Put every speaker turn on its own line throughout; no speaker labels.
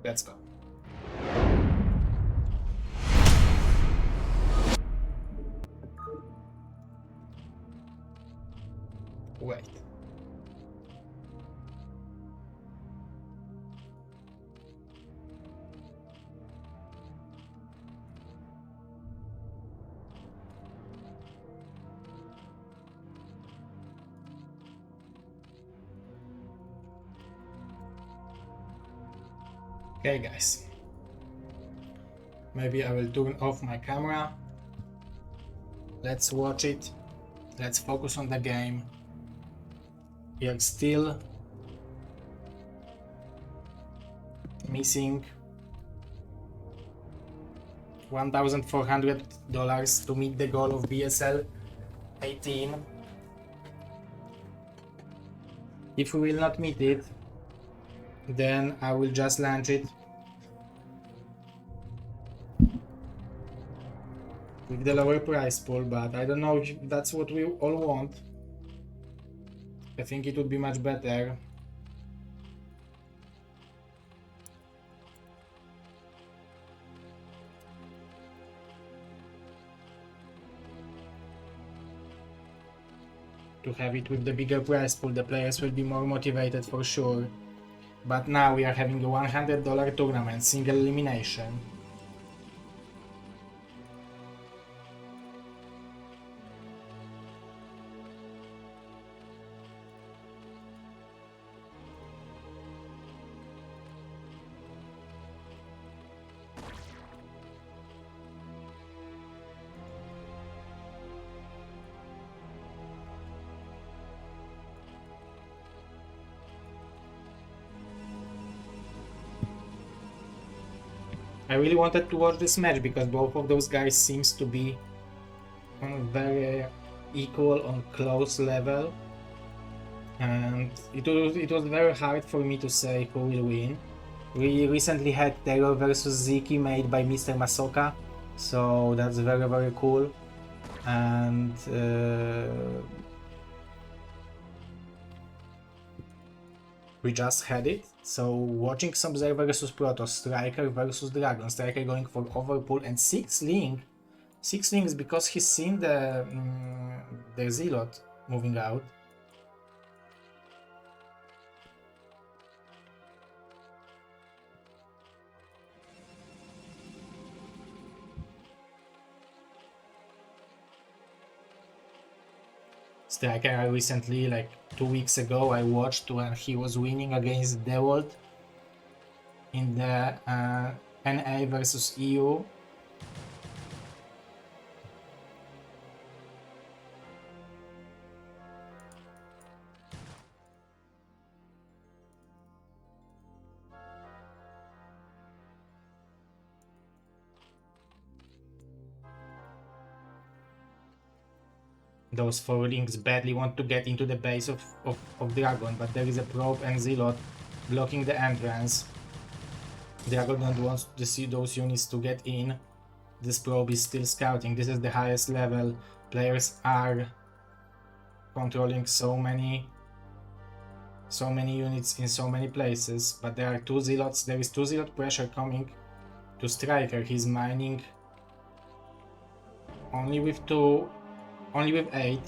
Let's go. Wait. Okay guys, maybe I will turn off my camera. Let's watch it. Let's focus on the game. We are still missing $1,400 to meet the goal of BSL 18. If we will not meet it, then I will just launch it with the lower price pool, but I don't know if that's what we all want. I think it would be much better to have it with the bigger price pool. The players will be more motivated for sure. But now we are having a $100 tournament, single elimination. I really wanted to watch this match because both of those guys seems to be on very equal, on close level, and it was very hard for me to say who will win. We recently had TerrOr versus Sziky made by Mr. Masoka, so that's very cool, and we just had it. So watching Sub-Zero versus Protoss, StRyKeR versus DragOn, StRyKeR going for overpull and 6 links because he's seen the Zealot moving out. StRyKeR recently, like 2 weeks ago, I watched when he was winning against Dewalt in the NA versus EU. Those 4 links badly want to get into the base of DragOn, but there is a probe and Zealot blocking the entrance. DragOn wants to see those units to get in. This probe is still scouting. This is the highest level. Players are controlling so many units in so many places, but there are 2 Zealots. There is 2 Zealot pressure coming to StRyKeR. He's mining only with 8.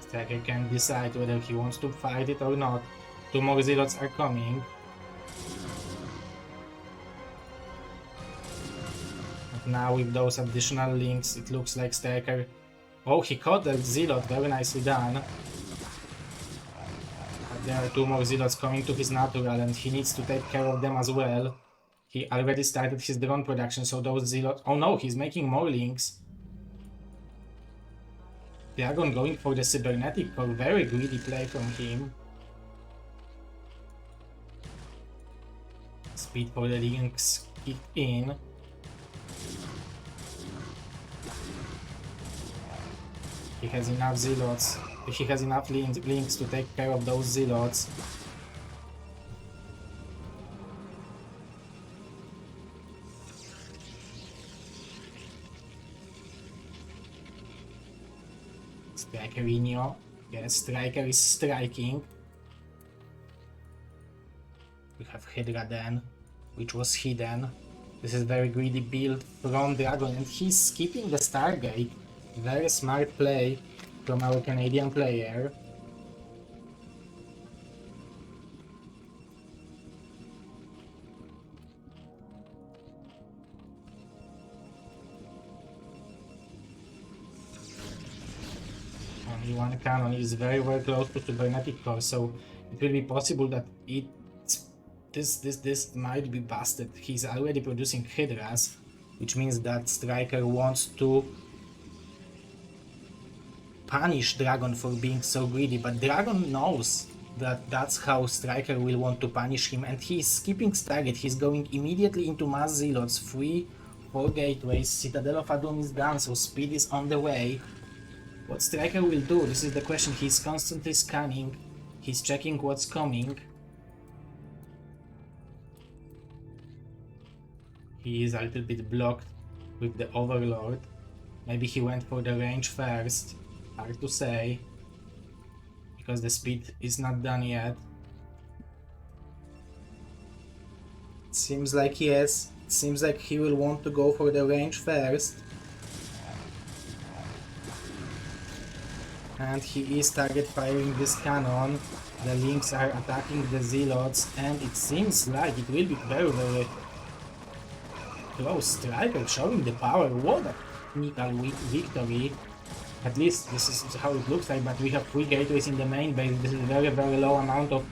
StRyKeR can decide whether he wants to fight it or not. 2 more Zealots are coming. Now with those additional links, it looks like StRyKeR... Oh, he caught the Zealot, very nicely done. But there are 2 more Zealots coming to his natural and he needs to take care of them as well. He already started his drone production, so those Zealots... Oh no, he's making more links. DragOn going for the cybernetic core, very greedy play from him. Speed for the links kick in. He has enough Zealots If he has enough links to take care of those zealots. StRyKeR. Yes, StRyKeR is striking. We have Hydra then, which was hidden. This is very greedy build from DragOn, and he's skipping the Stargate. Very smart play from our Canadian player. Only one cannon is very close to cybernetic core, so it will be possible that this might be busted. He's already producing Hydras, which means that StRyKeR wants to punish DragOn for being so greedy, but DragOn knows that that's how StRyKeR will want to punish him, and he's skipping Stargate. He's going immediately into Mass Zealots, 4 gateways, Citadel of Adum is done, so speed is on the way. What StRyKeR will do, this is the question. He's constantly scanning, he's checking what's coming. He is a little bit blocked with the Overlord. Maybe he went for the range first, hard to say, because the speed is not done yet. It seems like yes, it seems like he will want to go for the range first. And he is target firing this cannon. The links are attacking the zealots, and it seems like it will be very close. StRyKeR showing the power. What a technical victory. At least this is how it looks like, but we have 3 gateways in the main base. This is very low amount of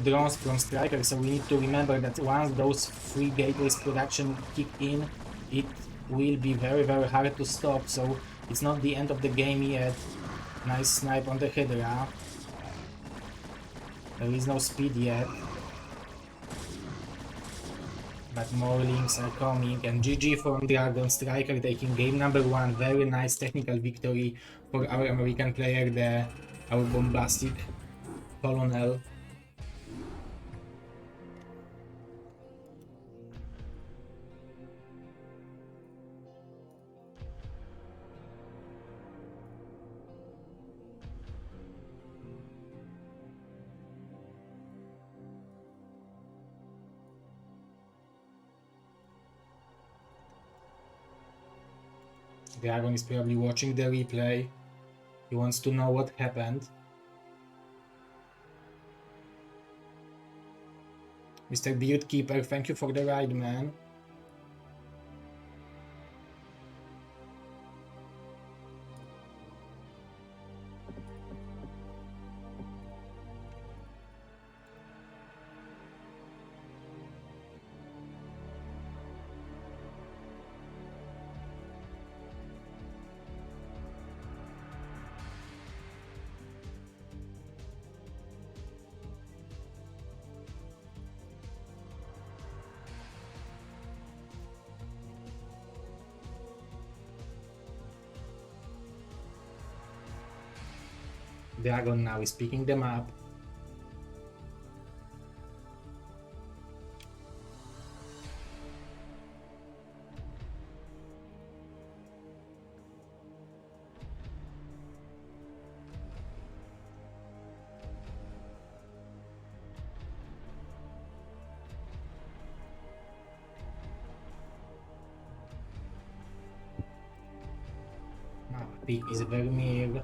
drones from StRyKeR, so we need to remember that once those 3 gateways production kick in, it will be very hard to stop, so it's not the end of the game yet. Nice snipe on the Hydra. There is no speed yet, but more links are coming, and GG from DragOn. StRyKeR taking game number 1. Very nice technical victory for our American player, our Bombastic Colonel. DragOn is probably watching the replay. He wants to know what happened. Mr. Beardkeeper, thank you for the ride, man. DragOn now is picking them up. Now P is Vermeer.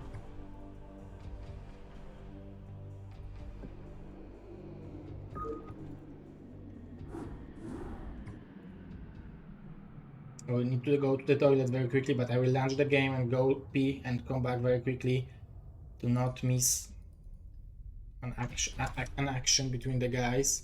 I will need to go to the toilet very quickly, but I will launch the game and go pee and come back very quickly to not miss an action between the guys.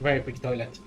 Very quick toilet.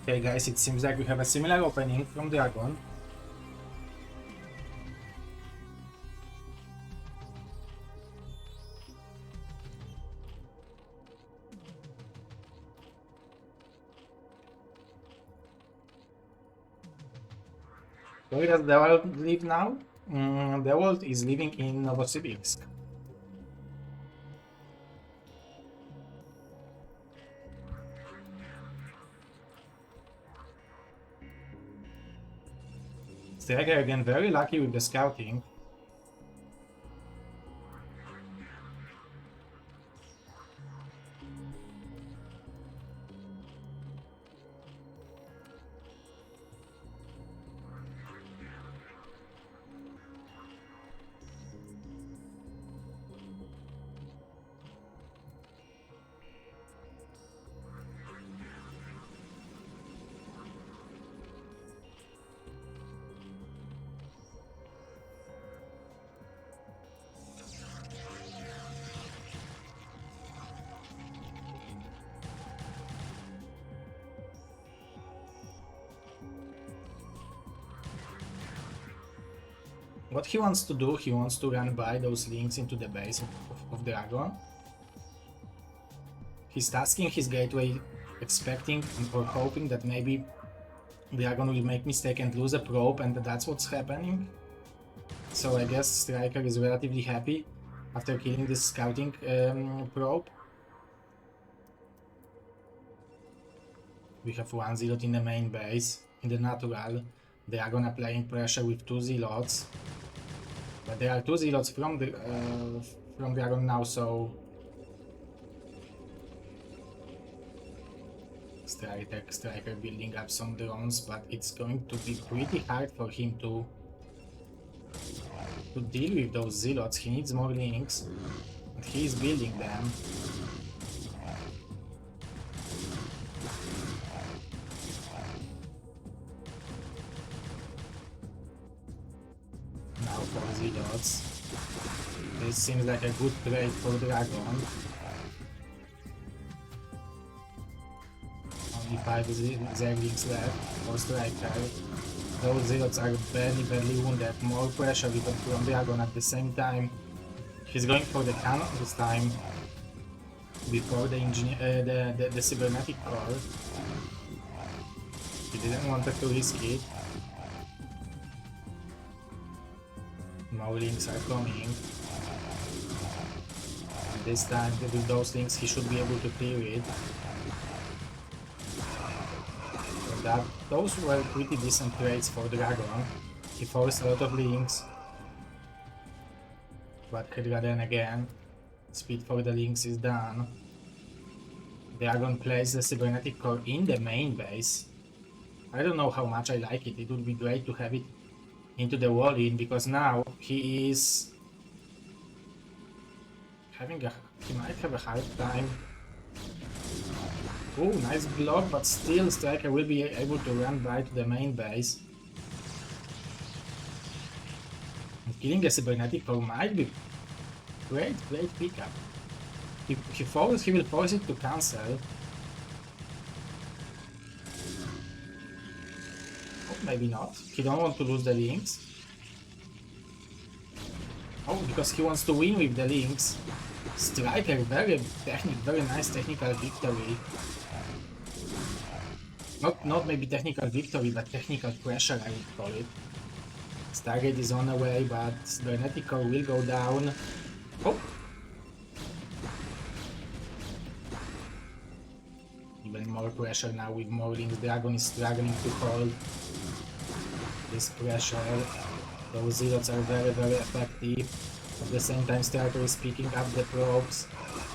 Okay guys, it seems like we have a similar opening from DragOn. Where does Dewalt live now? Dewalt is living in Novosibirsk. StRyKeR again very lucky with the scouting. What he wants to do, he wants to run by those links into the base of DragOn. He's tasking his gateway, expecting or hoping that maybe DragOn will make mistake and lose a probe, and that's what's happening. So I guess StRyKeR is relatively happy after killing this scouting probe. We have one Zealot in the main base. In the natural, DragOn applying pressure with two Zealots. But there are two Zealots from DragOn now, so StRyKeR building up some drones, but it's going to be pretty hard for him to deal with those Zealots. He needs more links, and he is building them. Now for Zealots. This seems like a good trade for DragOn. Only 5 Zerglings left for StRyKeR. Those Zealots are badly wounded. More pressure from DragOn at the same time. He's going for the cannon this time before the cybernetic core. He didn't want to risk it. More links are coming. And this time with those links he should be able to clear it. Those were pretty decent trades for DragOn. He forced a lot of links, but then again, speed for the links is done. DragOn plays the cybernetic core in the main base. I don't know how much I like it. It would be great to have it into the wall-in, because now he is having a... he might have a hard time. Oh, nice block, but still StRyKeR will be able to run by to the main base. And killing a cybernetic core might be great pickup. He will force it to cancel. Oh, maybe not. He don't want to lose the links. Oh, because he wants to win with the links. StRyKeR, very nice technical victory. Not maybe technical victory, but technical pressure, I would call it. Stargate is on the way, but cybernetic core will go down. Oh! Even more pressure now with more links. DragOn is struggling to hold this pressure. Those zealots are very effective. At the same time, StRyKeR is picking up the probes,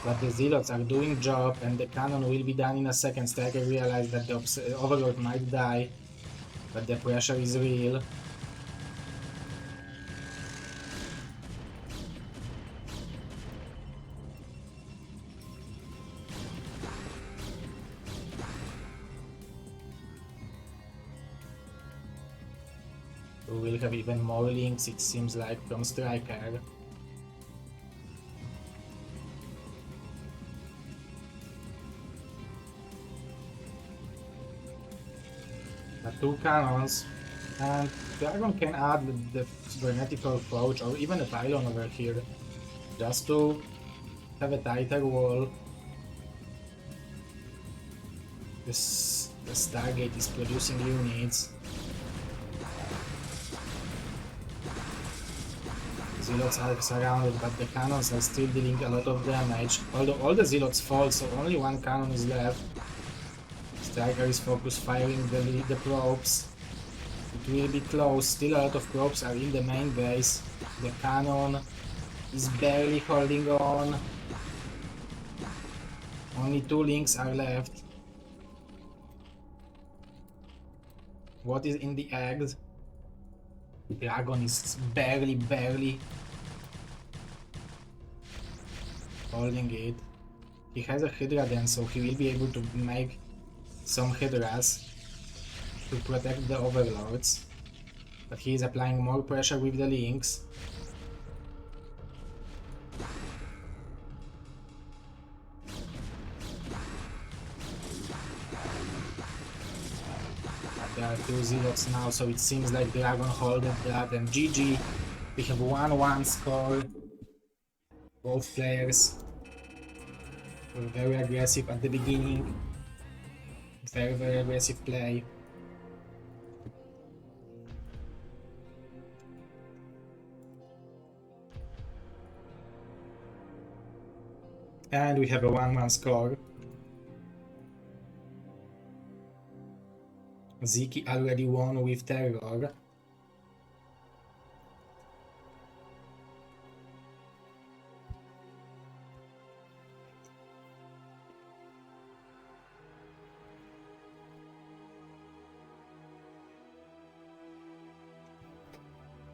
but the zealots are doing job, and the cannon will be done in a second. StRyKeR realized that the Overlord might die, but the pressure is real. We will have even more links, it seems like, from StRyKeR. The two cannons, and DragOn can add the cybernetical approach or even a pylon over here, just to have a tighter wall. The Stargate is producing units. Zealots are surrounded, but the cannons are still dealing a lot of damage. Although all the Zealots fall, so only one cannon is left. StRyKeR is focused firing the probes. It will be close. Still a lot of probes are in the main base. The cannon is barely holding on. Only two links are left. What is in the eggs? DragOn is barely holding it. He has a Hydra then, so he will be able to make some Hydras to protect the Overlords. But he is applying more pressure with the links. There are two zealots now, so it seems like DragOn holding that, and GG. We have 1-1 score. Both players were very aggressive at the beginning. Very aggressive play. And we have a 1-1 score. Sziky already won with TerrOr.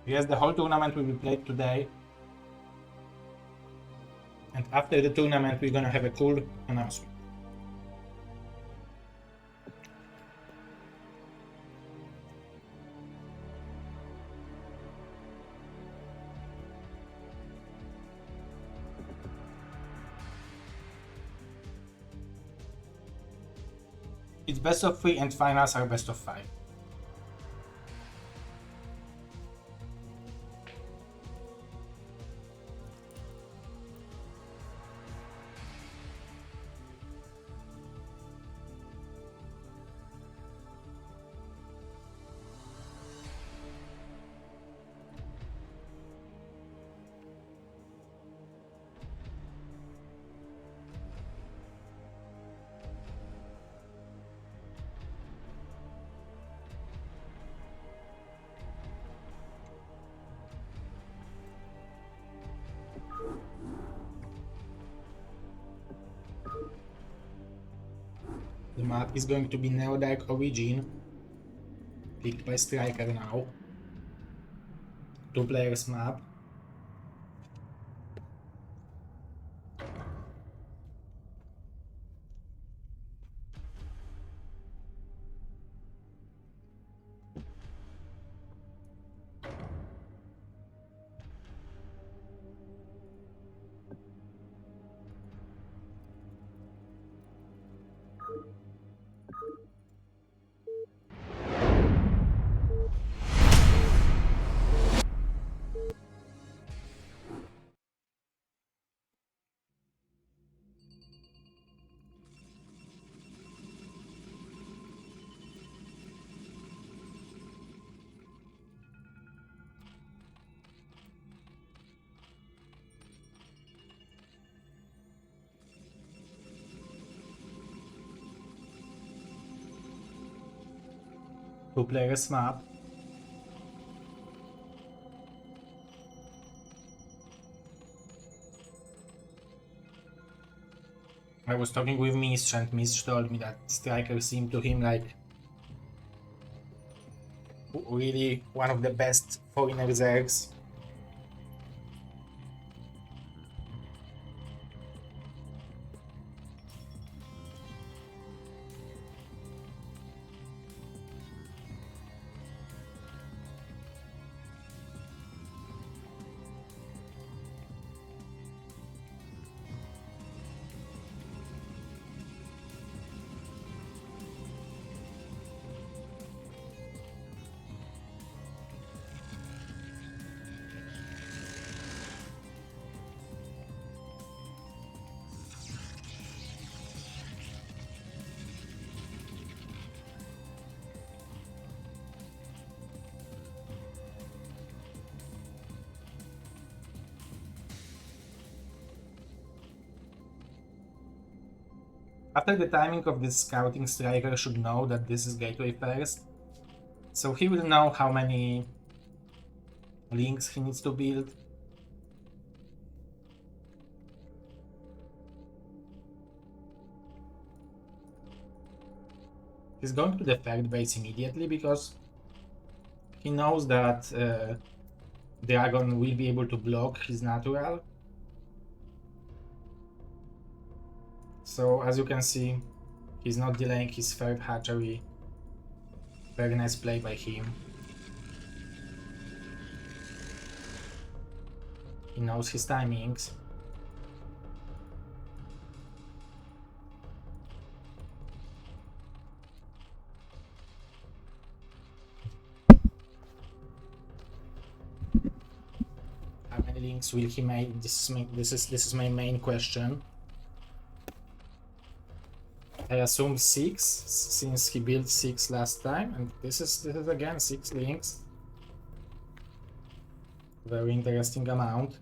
Yes, the whole tournament will be played today. And after the tournament, we're gonna have a cool announcement. It's best of 3 and finals are best of 5. The map is going to be Neodark Origin. Picked by StRyKeR now. 2 players map. Two players map. I was talking with Mistrz and Mistrz told me that StRyKeR seemed to him like really one of the best foreigner zergs. After the timing of this scouting, StRyKeR should know that this is gateway first, so he will know how many links he needs to build. He's going to the third base immediately because he knows that DragOn will be able to block his natural. So as you can see, he's not delaying his third hatchery. Very nice play by him. He knows his timings. How many links will he make? This is my main question. I assume 6, since he built 6 last time, and this is again 6 links. Very interesting amount.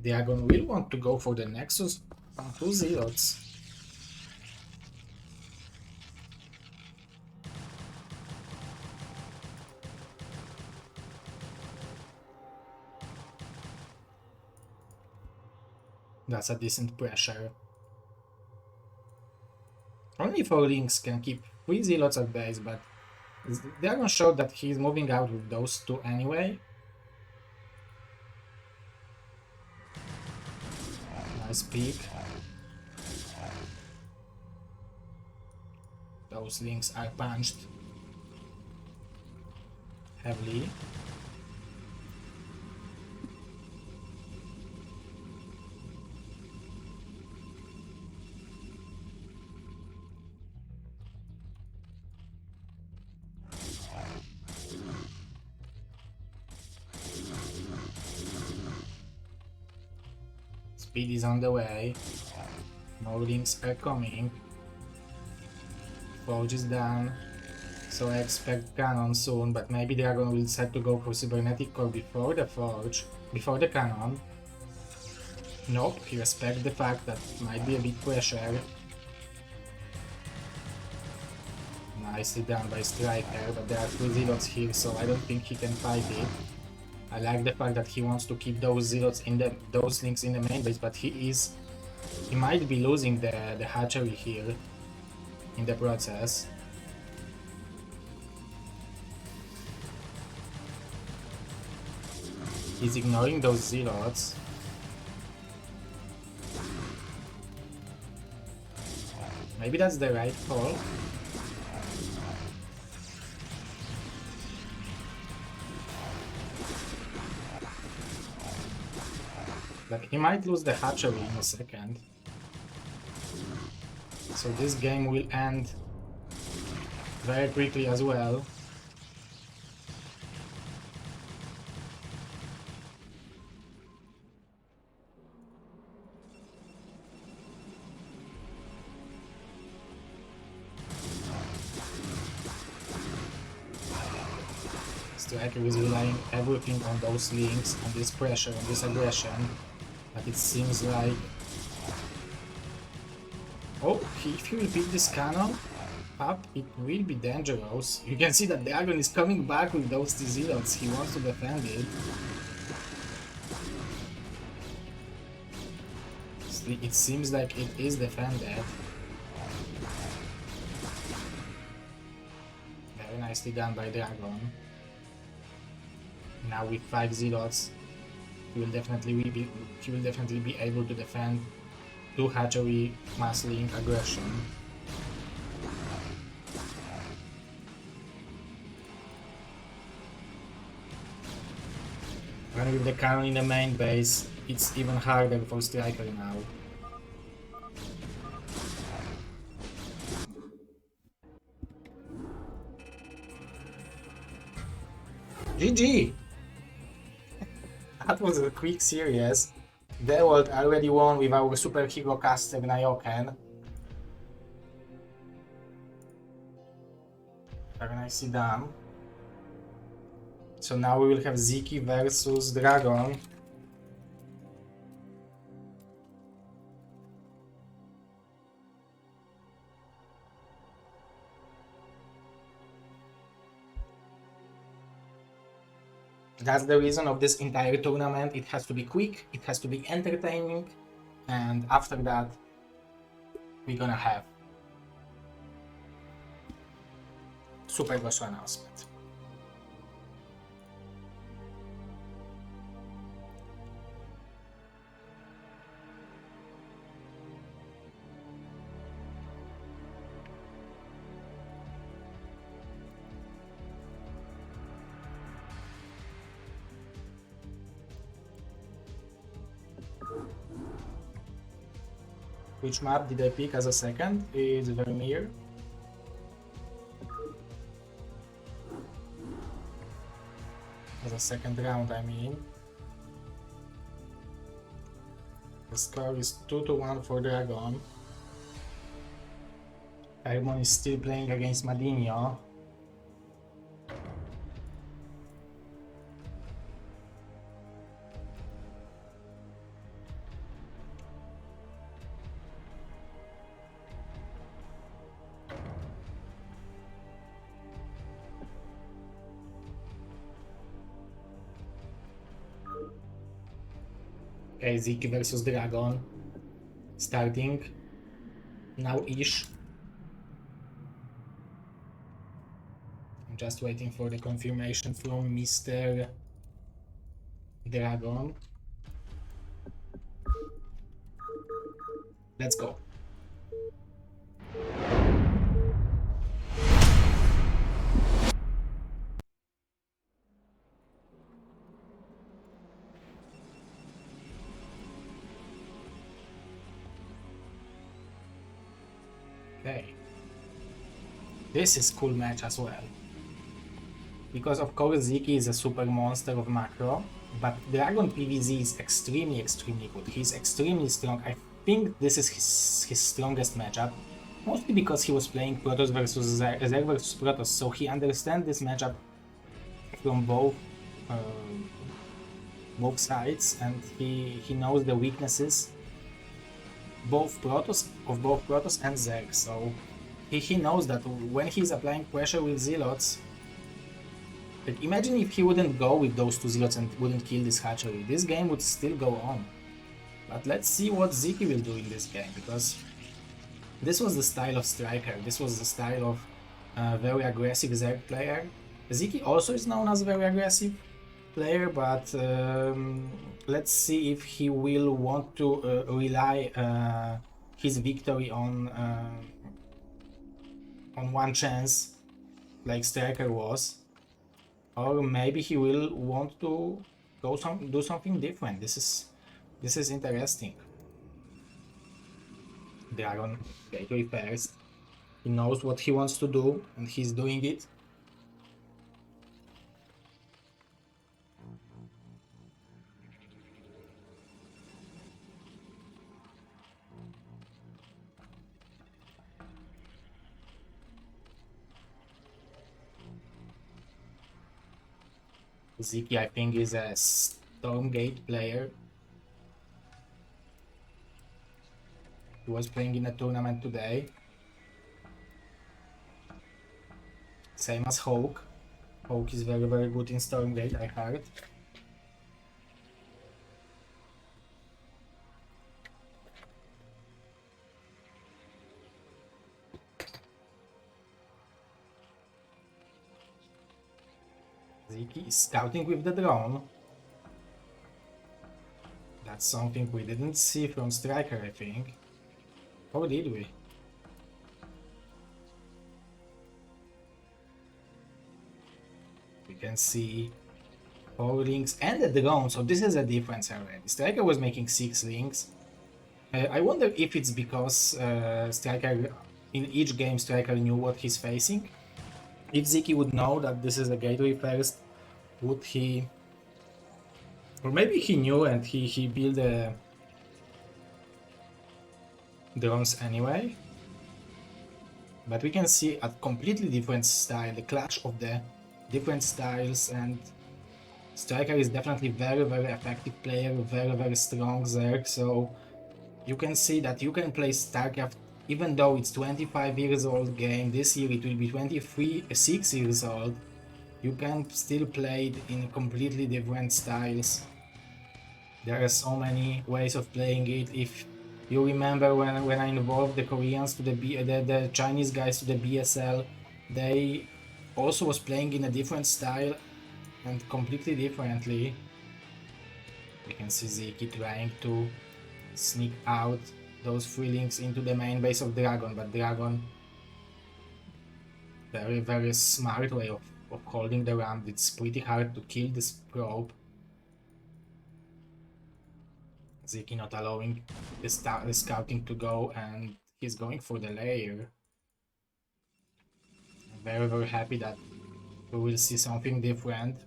DragOn will want to go for the Nexus on 2 zealots. That's a decent pressure. Only 4 links can keep 3 zealots at base, but DragOn showed that he's moving out with those 2 anyway. Nice peek. Those links are punched heavily. Speed is on the way. More links are coming. Forge is done. So I expect cannon soon, but maybe DragOn will decide to go for cybernetic core before the forge, before the cannon. Nope, he respects the fact that might be a bit pressure. Nicely done by StRyKeR, but there are 2 zealots here, so I don't think he can fight it. I like the fact that he wants to keep those zealots in those links in the main base, but he might be losing the hatchery here in the process. He's ignoring those zealots. Maybe that's the right call. But he might lose the hatchery in a second. So this game will end very quickly as well. StRyKeR is relying everything on those links, on this pressure, on this aggression, but it seems like... Oh, if he will pick this cannon up, it will be dangerous. You can see that DragOn is coming back with those two zealots, he wants to defend it. It seems like it is defended. Very nicely done by DragOn. Now with 5 zealots, he will definitely be able to defend 2 hatchery mass link aggression. And with the cannon in the main base, it's even harder for StRyKeR now. GG! That was a quick series. Dewalt already won with our superhero caster Nyoken. Very nicely done. So now we will have Sziky versus DragOn. That's the reason of this entire tournament. It has to be quick, it has to be entertaining, and after that we're gonna have super special announcement. Which map did I pick as a second? It's Vermeer. As a second round, I mean. The score is 2-1 for DragOn. Herbmon is still playing against MadiNho. Okay, Sziky versus DragOn. Starting now-ish. I'm just waiting for the confirmation from Mr. DragOn. Let's go. Okay. This is cool match as well. Because of course Sziky is a super monster of macro, but DragOn PvZ is extremely good. He's extremely strong. I think this is his strongest matchup. Mostly because he was playing Protoss versus Zerg versus Protoss, so he understands this matchup from both sides, and he knows the weaknesses both Protoss and Zerg, so he knows that when he's applying pressure with Zealots, like imagine if he wouldn't go with those 2 Zealots and wouldn't kill this hatchery. This game would still go on. But let's see what Sziky will do in this game, because this was the style of StRyKeR. This was the style of very aggressive Zerg player. Sziky also is known as a very aggressive player, but let's see if he will want to rely his victory on one chance, like StRyKeR was, or maybe he will want to do something different. This is interesting. DragOn gateway first. He knows what he wants to do, and he's doing it. Sziky, I think, is a Stormgate player. He was playing in a tournament today. Same as Hawk. Hawk is very, very good in Stormgate, I heard. Sziky is scouting with the drone. That's something we didn't see from StRyKeR, I think. Or did we? We can see 4 links and a drone, so this is a difference already. StRyKeR was making 6 links. I wonder if it's because StRyKeR, in each game StRyKeR knew what he's facing. If Sziky would know that this is a gateway first, would he... Or maybe he knew and he built a drones anyway. But we can see a completely different style, the clash of the different styles, and StRyKeR is definitely very, very effective player, very, very strong Zerg, so you can see that you can play StarCraft even though it's 25 years old game. This year it will be 6 years old. You can still play it in completely different styles. There are so many ways of playing it. If you remember when I involved the Koreans to the Chinese guys to the BSL, they also was playing in a different style and completely differently. You can see Sziky trying to sneak out those 3 links into the main base of DragOn, but DragOn, very, very smart way of holding the ramp. It's pretty hard to kill this probe. Sziky not allowing the scouting to go, and he's going for the layer. I'm very, very happy that we will see something different.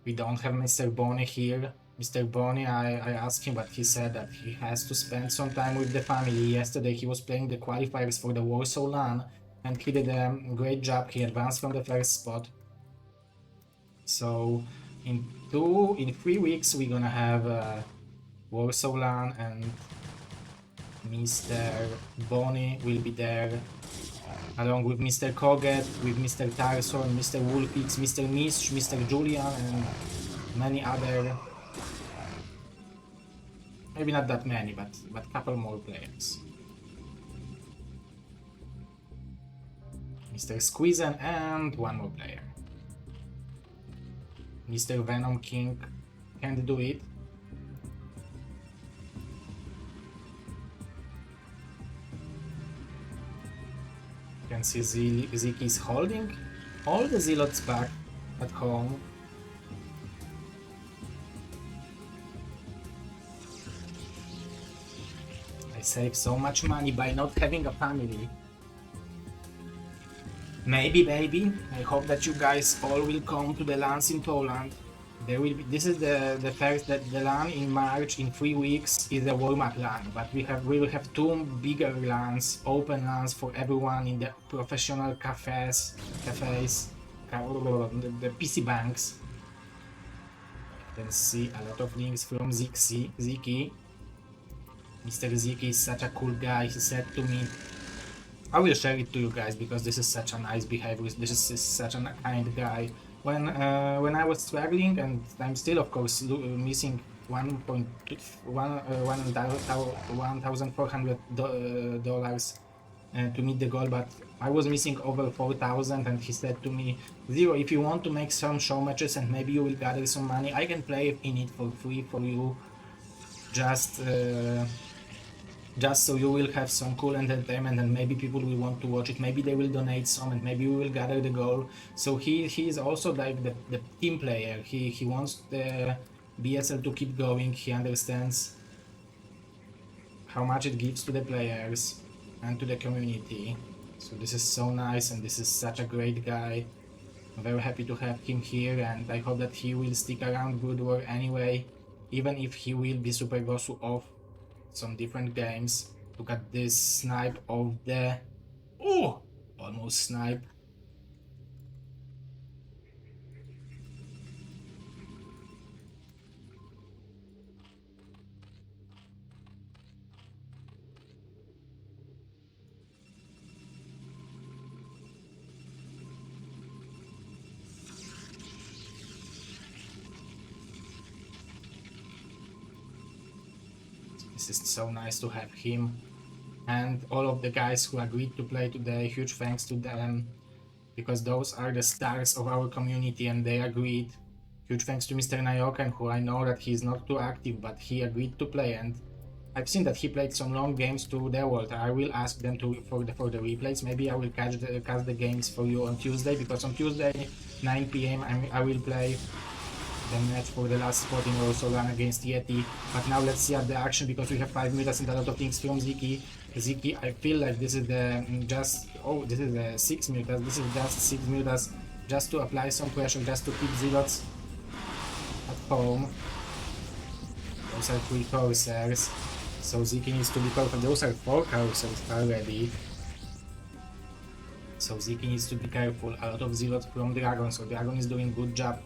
We don't have Mr. Bonnie here. Mr. Bonnie, I asked him, but he said that he has to spend some time with the family. Yesterday he was playing the qualifiers for the Warsaw LAN, and he did a great job. He advanced from the first spot. So in 3 weeks we're gonna have Warsaw LAN, and Mr. Bonnie will be there along with Mr. Koget, with Mr. Tarson, Mr. Wolfix, Mr. Mistrz, Mr. Julian, and many other, maybe not that many, but couple more players. Mr. Squeezen and one more player. Mr. Venom King can't do it. You can see Sziky is holding all the Zealots back at home. I save so much money by not having a family. Maybe, baby. I hope that you guys all will come to the LANs in Poland. There will be, this is the first, that the LAN in March in 3 weeks is a warm-up LAN, but we will have 2 bigger LANs, open LANs for everyone in the professional cafes, the PC banks. You can see a lot of links from Sziky. Mr. Sziky is such a cool guy. He said to me I will share it to you guys because this is such a nice behavior. This is such a kind guy. When I was struggling, and I'm still of course missing 1,400 dollars to meet the goal, but I was missing over 4,000, and he said to me, Zero, if you want to make some show matches and maybe you will gather some money, I can play in it for free for you, just so you will have some cool entertainment and maybe people will want to watch it, maybe they will donate some and maybe we will gather the goal. So he is also like the team player. He wants the BSL to keep going. He understands how much it gives to the players and to the community. So this is so nice, and this is such a great guy. I'm very happy to have him here, and I hope that he will stick around Brood War anyway, even if he will be Super Gosu off some different games. Look at this snipe of the... Oh! Almost snipe. This is so nice to have him and all of the guys who agreed to play today. Huge thanks to them, because those are the stars of our community and they agreed. Huge thanks to Mr. Nyoken, who I know that he's not too active, but he agreed to play, and I've seen that he played some long games to Dewalt. I will ask them for the replays. Maybe I will cast the games for you on Tuesday, because on Tuesday 9 PM I will play the match for the last 14 or so run against Yeti. But now let's see at the action, because we have 5 mutas and a lot of things from Sziky. Sziky, I feel like this is the this is the 6 mutas. This is just 6 mutas just to apply some pressure, just to keep Zealots at home. Those are 3 Corsairs, so Sziky needs to be careful. Those are 4 Corsairs already, so Sziky needs to be careful. A lot of Zealots from DragOn, so DragOn is doing good job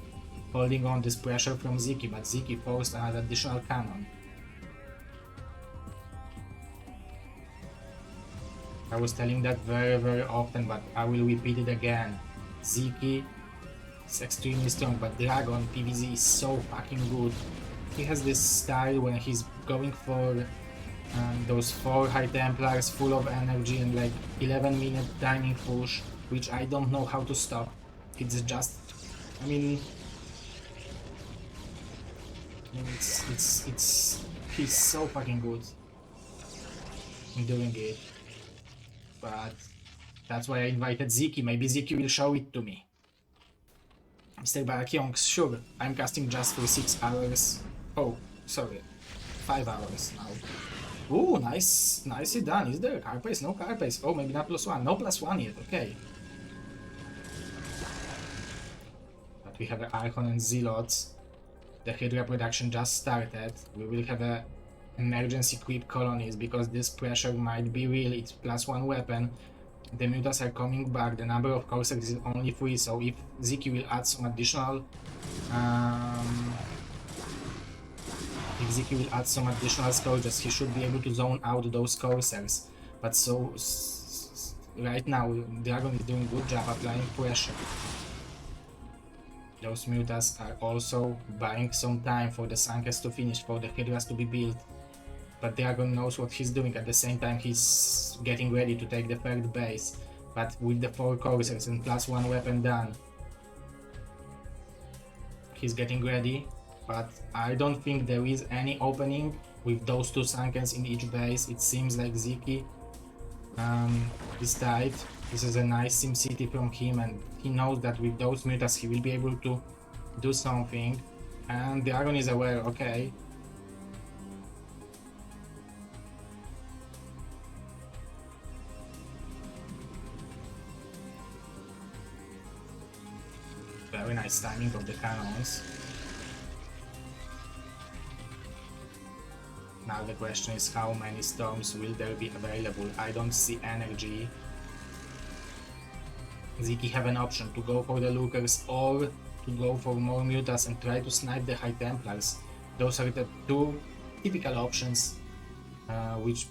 holding on this pressure from Sziky, but Sziky forced another additional cannon. I was telling that very often, but I will repeat it again. Sziky is extremely strong, but DragOn PvZ is so fucking good. He has this style when he's going for those 4 High Templars full of energy and like 11-minute timing push, which I don't know how to stop. It's just, I mean, he's so fucking good in doing it. But that's why I invited Sziky. Maybe Sziky will show it to me. Mr. Barakyong, sure, I'm casting just for 6 hours. Oh, sorry, 5 hours now. Ooh, nicely done. Is there a car pace? No car pace. Oh, maybe not +1. No +1 yet, okay. But we have Archon and Zealots. The Hydra production just started. We will have a emergency creep colonies, because this pressure might be real. It's +1 weapon. The mutas are coming back. The number of Corsairs is only 3, so if Sziky will add some additional scourges, he should be able to zone out those Corsairs. But so right now DragOn is doing a good job applying pressure. Those mutas are also buying some time for the Sankers to finish, for the Hydras to be built. But DragOn knows what he's doing. At the same time, he's getting ready to take the 3rd base. But with the 4 Corsairs and +1 weapon done, he's getting ready. But I don't think there is any opening with those 2 Sankers in each base. It seems like Sziky is tight. This is a nice SimCity from him, and he knows that with those mutas he will be able to do something. And DragOn is aware, okay. Very nice timing of the cannons. Now the question is, how many storms will there be available? I don't see energy. Sziky have an option to go for the Lookers or to go for more mutas and try to snipe the High Templars. Those are the 2 typical options which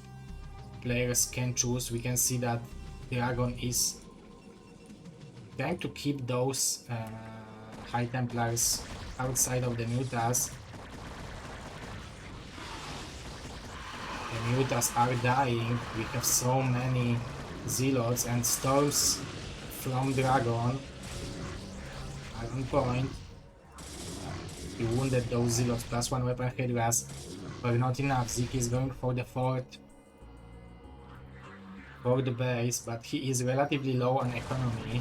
players can choose. We can see that DragOn is trying to keep those High Templars outside of the Mutas. The Mutas are dying. We have so many Zealots and Storms from DragOn are on point. He wounded those Zealots plus 1 weapon Hydras, but not enough. Sziky is going for the fourth base, but he is relatively low on economy.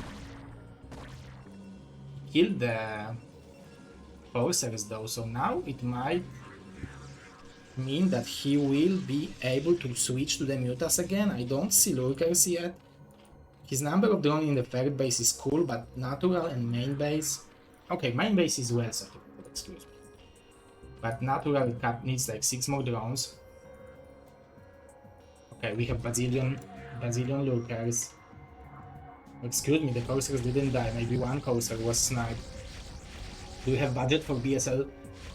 Killed the Corsairs though, so now it might mean that he will be able to switch to the Mutas again. I don't see Lurkers yet. His number of drones in the third base is cool, but natural and main base... Okay, main base is well set up, excuse me. But natural cap needs like 6 more drones. Okay, we have bazillion Lurkers. Excuse me, the Corsairs didn't die, maybe one Corsair was sniped. Do you have budget for BSL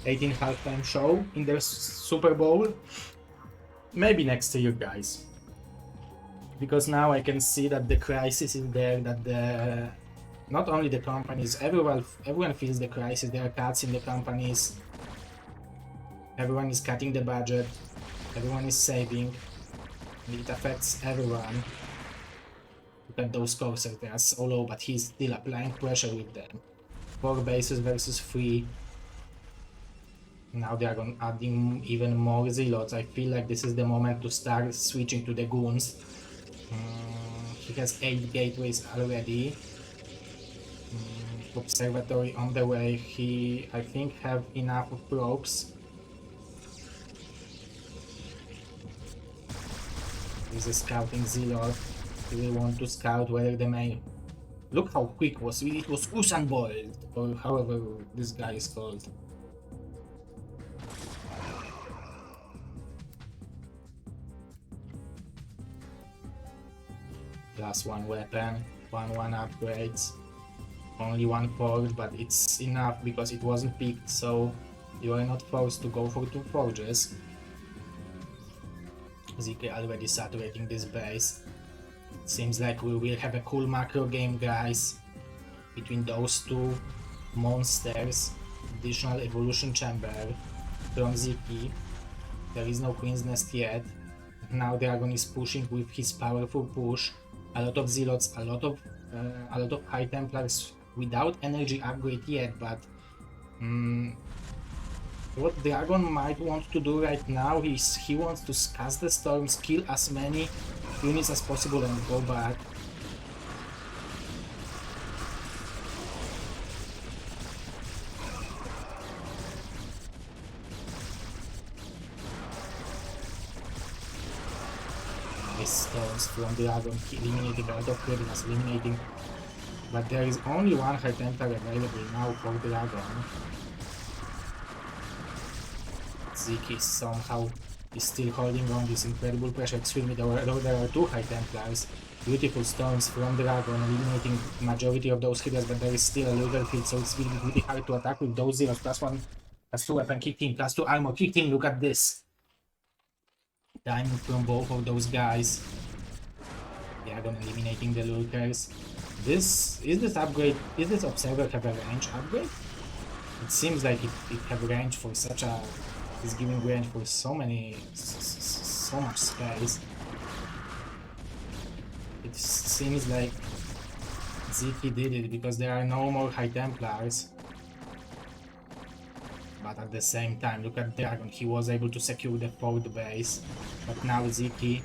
18 halftime show in the Super Bowl? Maybe next year, guys. Because now I can see that the crisis is there, that the... Not only the companies, everyone feels the crisis. There are cuts in the companies. Everyone is cutting the budget. Everyone is saving. And it affects everyone. Look at those Corsairs, they are so low, but he's still applying pressure with them. 4 bases versus 3. Now they are adding even more Zealots. I feel like this is the moment to start switching to the Goons. He has 8 gateways already. Observatory on the way. He, I think, have enough of probes. He's a scouting Zealot. He will want to scout whether the main... Look how quick was it. It was Usain Bolt, or however this guy is called. Plus 1 weapon, 1 upgrades. Only 1 port, but it's enough because it wasn't picked, so you are not forced to go for 2 forges. Sziky already saturating this base. Seems like we will have a cool macro game, guys, between those 2 monsters. Additional evolution chamber from Sziky. There is no Queen's Nest yet. Now DragOn is pushing with his powerful push. A lot of Zealots, a lot of High Templars without energy upgrade yet, but what DragOn might want to do right now is he wants to cast the storms, kill as many units as possible and go back. These storms from DragOn eliminating a lot of criminals, but there is only 1 High Templar available now for DragOn. Sziky somehow is still holding on this incredible pressure. Excuse me, there are 2 High Templars. Beautiful storms from DragOn, eliminating majority of those Hydras, but there is still a Lurker field, so it's really, really hard to attack with those Zealots. Plus 1, plus 2 weapon, kick team, plus 2 armor, kick team, look at this! Timing from both of those guys. DragOn eliminating the Lurkers. Is this observer have a range upgrade? It seems like it have range for such a... It's giving range for so much space. It seems like Sziky did it because there are no more High Templars. But at the same time, look at DragOn, he was able to secure the 4th base. But now Sziky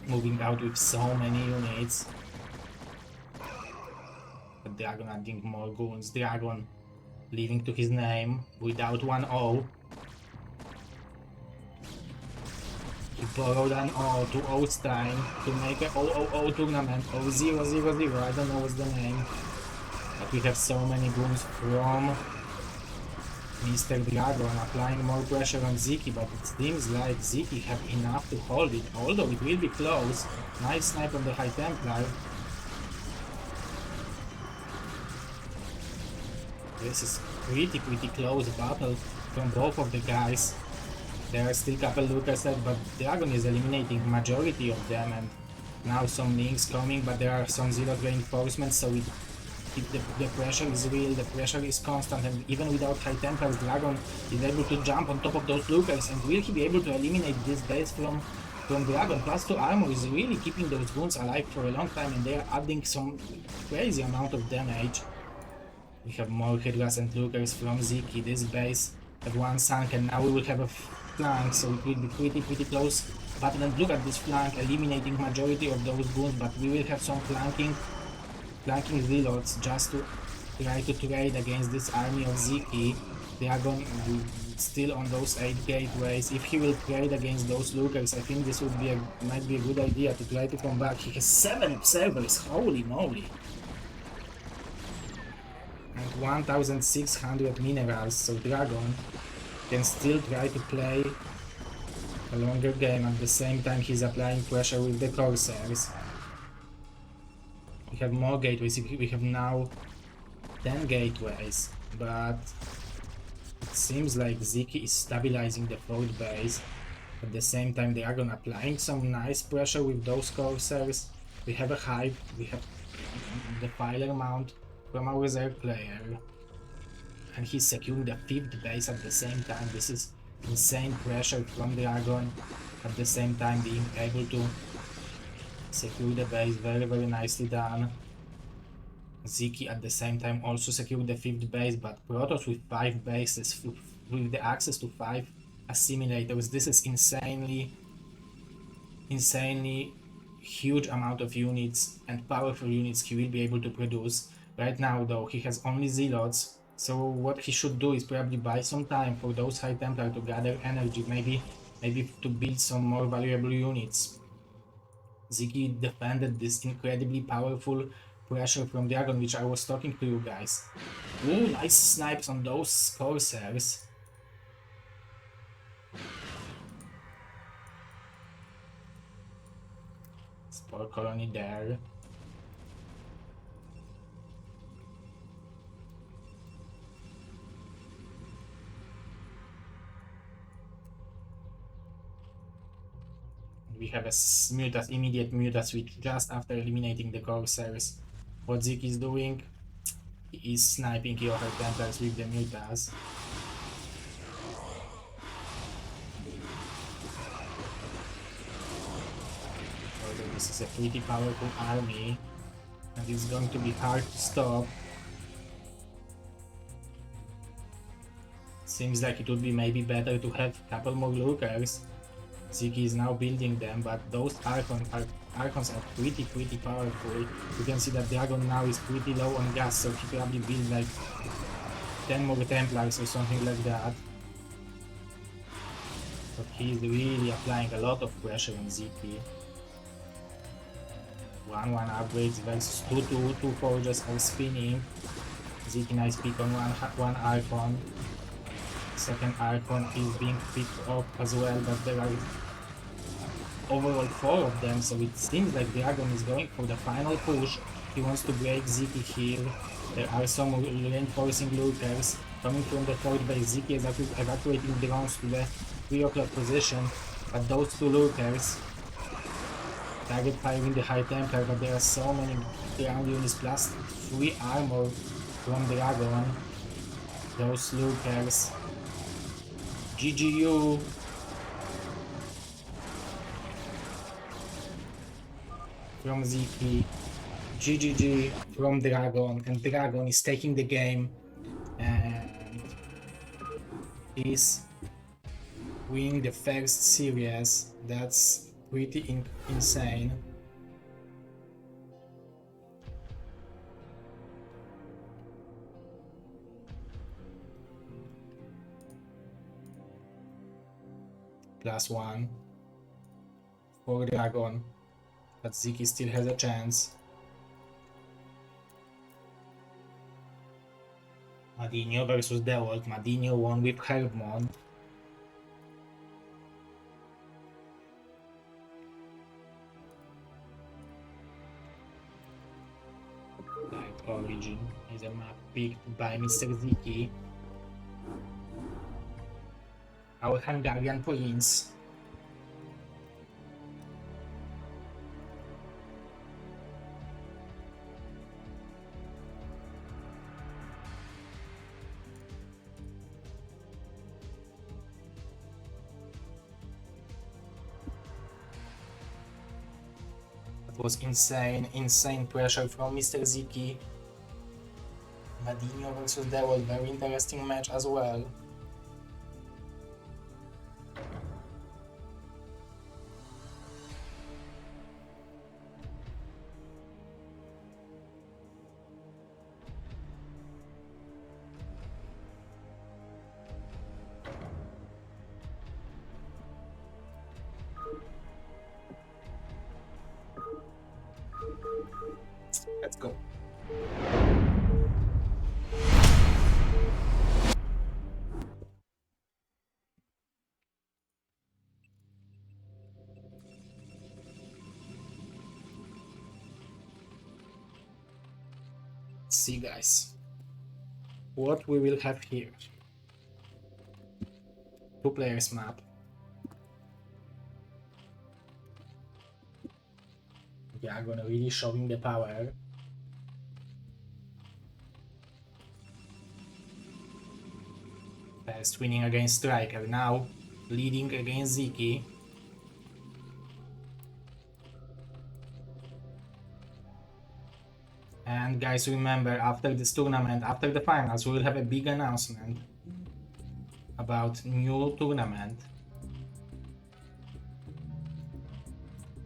moving out with so many units. But DragOn adding more goons. DragOn leaving to his name without 1-0. He borrowed an O to Ostein to make a 000 tournament, or 000, I don't know what's the name. But we have so many goons from Mr. DragOn applying more pressure on Sziky, but it seems like Sziky have enough to hold it, although it will be close. Nice snipe on the High Templar. This is pretty close battle from both of the guys. There are still couple Lurkers left, but DragOn is eliminating majority of them, and Now some links coming, but there are some zero reinforcements, so the pressure is real, the pressure is constant, and even without high Templars, DragOn is able to jump on top of those lookers, and will he be able to eliminate this base from DragOn? Plus 2 armor is really keeping those wounds alive for a long time, and they are adding some crazy amount of damage. We have more Hydras and lookers from Sziky. This base have one sunk, and now we will have a flank, so it will be pretty close. But then look at this flank, eliminating majority of those goons, but we will have some flanking Zealots just to try to trade against this army of Sziky. DragOn still on those 8 gateways. If he will trade against those lookers, I think this would be might be a good idea to try to come back. He has 7 observers, holy moly! And 1600 minerals, so DragOn can still try to play a longer game. At the same time, he's applying pressure with the Corsairs. We have more gateways. We have now 10 gateways, but it seems like Sziky is stabilizing the 4th base. At the same time, DragOn applying some nice pressure with those Corsairs. We have a hive, we have the Filer Mount from our reserve player, and he's securing the 5th base at the same time. This is insane pressure from DragOn, at the same time being able to secure the base. Very nicely done. Sziky at the same time also secured the 5th base, but Protoss with 5 bases, with the access to 5 assimilators. This is insanely huge amount of units and powerful units he will be able to produce. Right now though, he has only Zealots, so what he should do is probably buy some time for those High Templar to gather energy, maybe to build some more valuable units. Sziky defended this incredibly powerful pressure from DragOn, which I was talking to you guys. Ooh, nice snipes on those Corsairs. Spore colony there. We have a immediate Muta switch just after eliminating the Corsairs. What Sziky is doing, he is sniping your High Templars with the Mutas. Although this is a pretty powerful army, and it's going to be hard to stop. Seems like it would be maybe better to have a couple more lookers. Sziky is now building them, but those Archons are pretty powerful. You can see that DragOn now is pretty low on gas, so he probably build like 10 more Templars or something like that. But he's really applying a lot of pressure on Sziky. 1-1 upgrades versus 2 forges are spinning. Sziky nice pick on one Archon. Second Archon is being picked up as well, but there are overall 4 of them, so it seems like DragOn is going for the final push. He wants to break Sziky here. There are some reinforcing lookers coming from the 3rd base. Sziky is evacuating drones to the 3 o'clock position, but those 2 lookers target firing the High Templar, but there are so many ground units plus 3 armor from DragOn. Those lookers. GGU. From Sziky, GGG from DragOn, and DragOn is taking the game and is winning the first series. That's pretty insane. +1 for DragOn. But Sziky still has a chance. MadiNho versus Dewalt. MadiNho won with Herbmon. Origin is a map picked by Mr. Sziky. Our Hungarian prince. was insane pressure from Mr. Sziky. MadiNho versus Dewalt, very interesting match as well. Let's go. See, guys, what we will have here. 2 players map. DragOn really showing the power. First winning against StRyKeR, now leading against Sziky. And guys, remember, after this tournament, after the finals, we will have a big announcement about new tournament.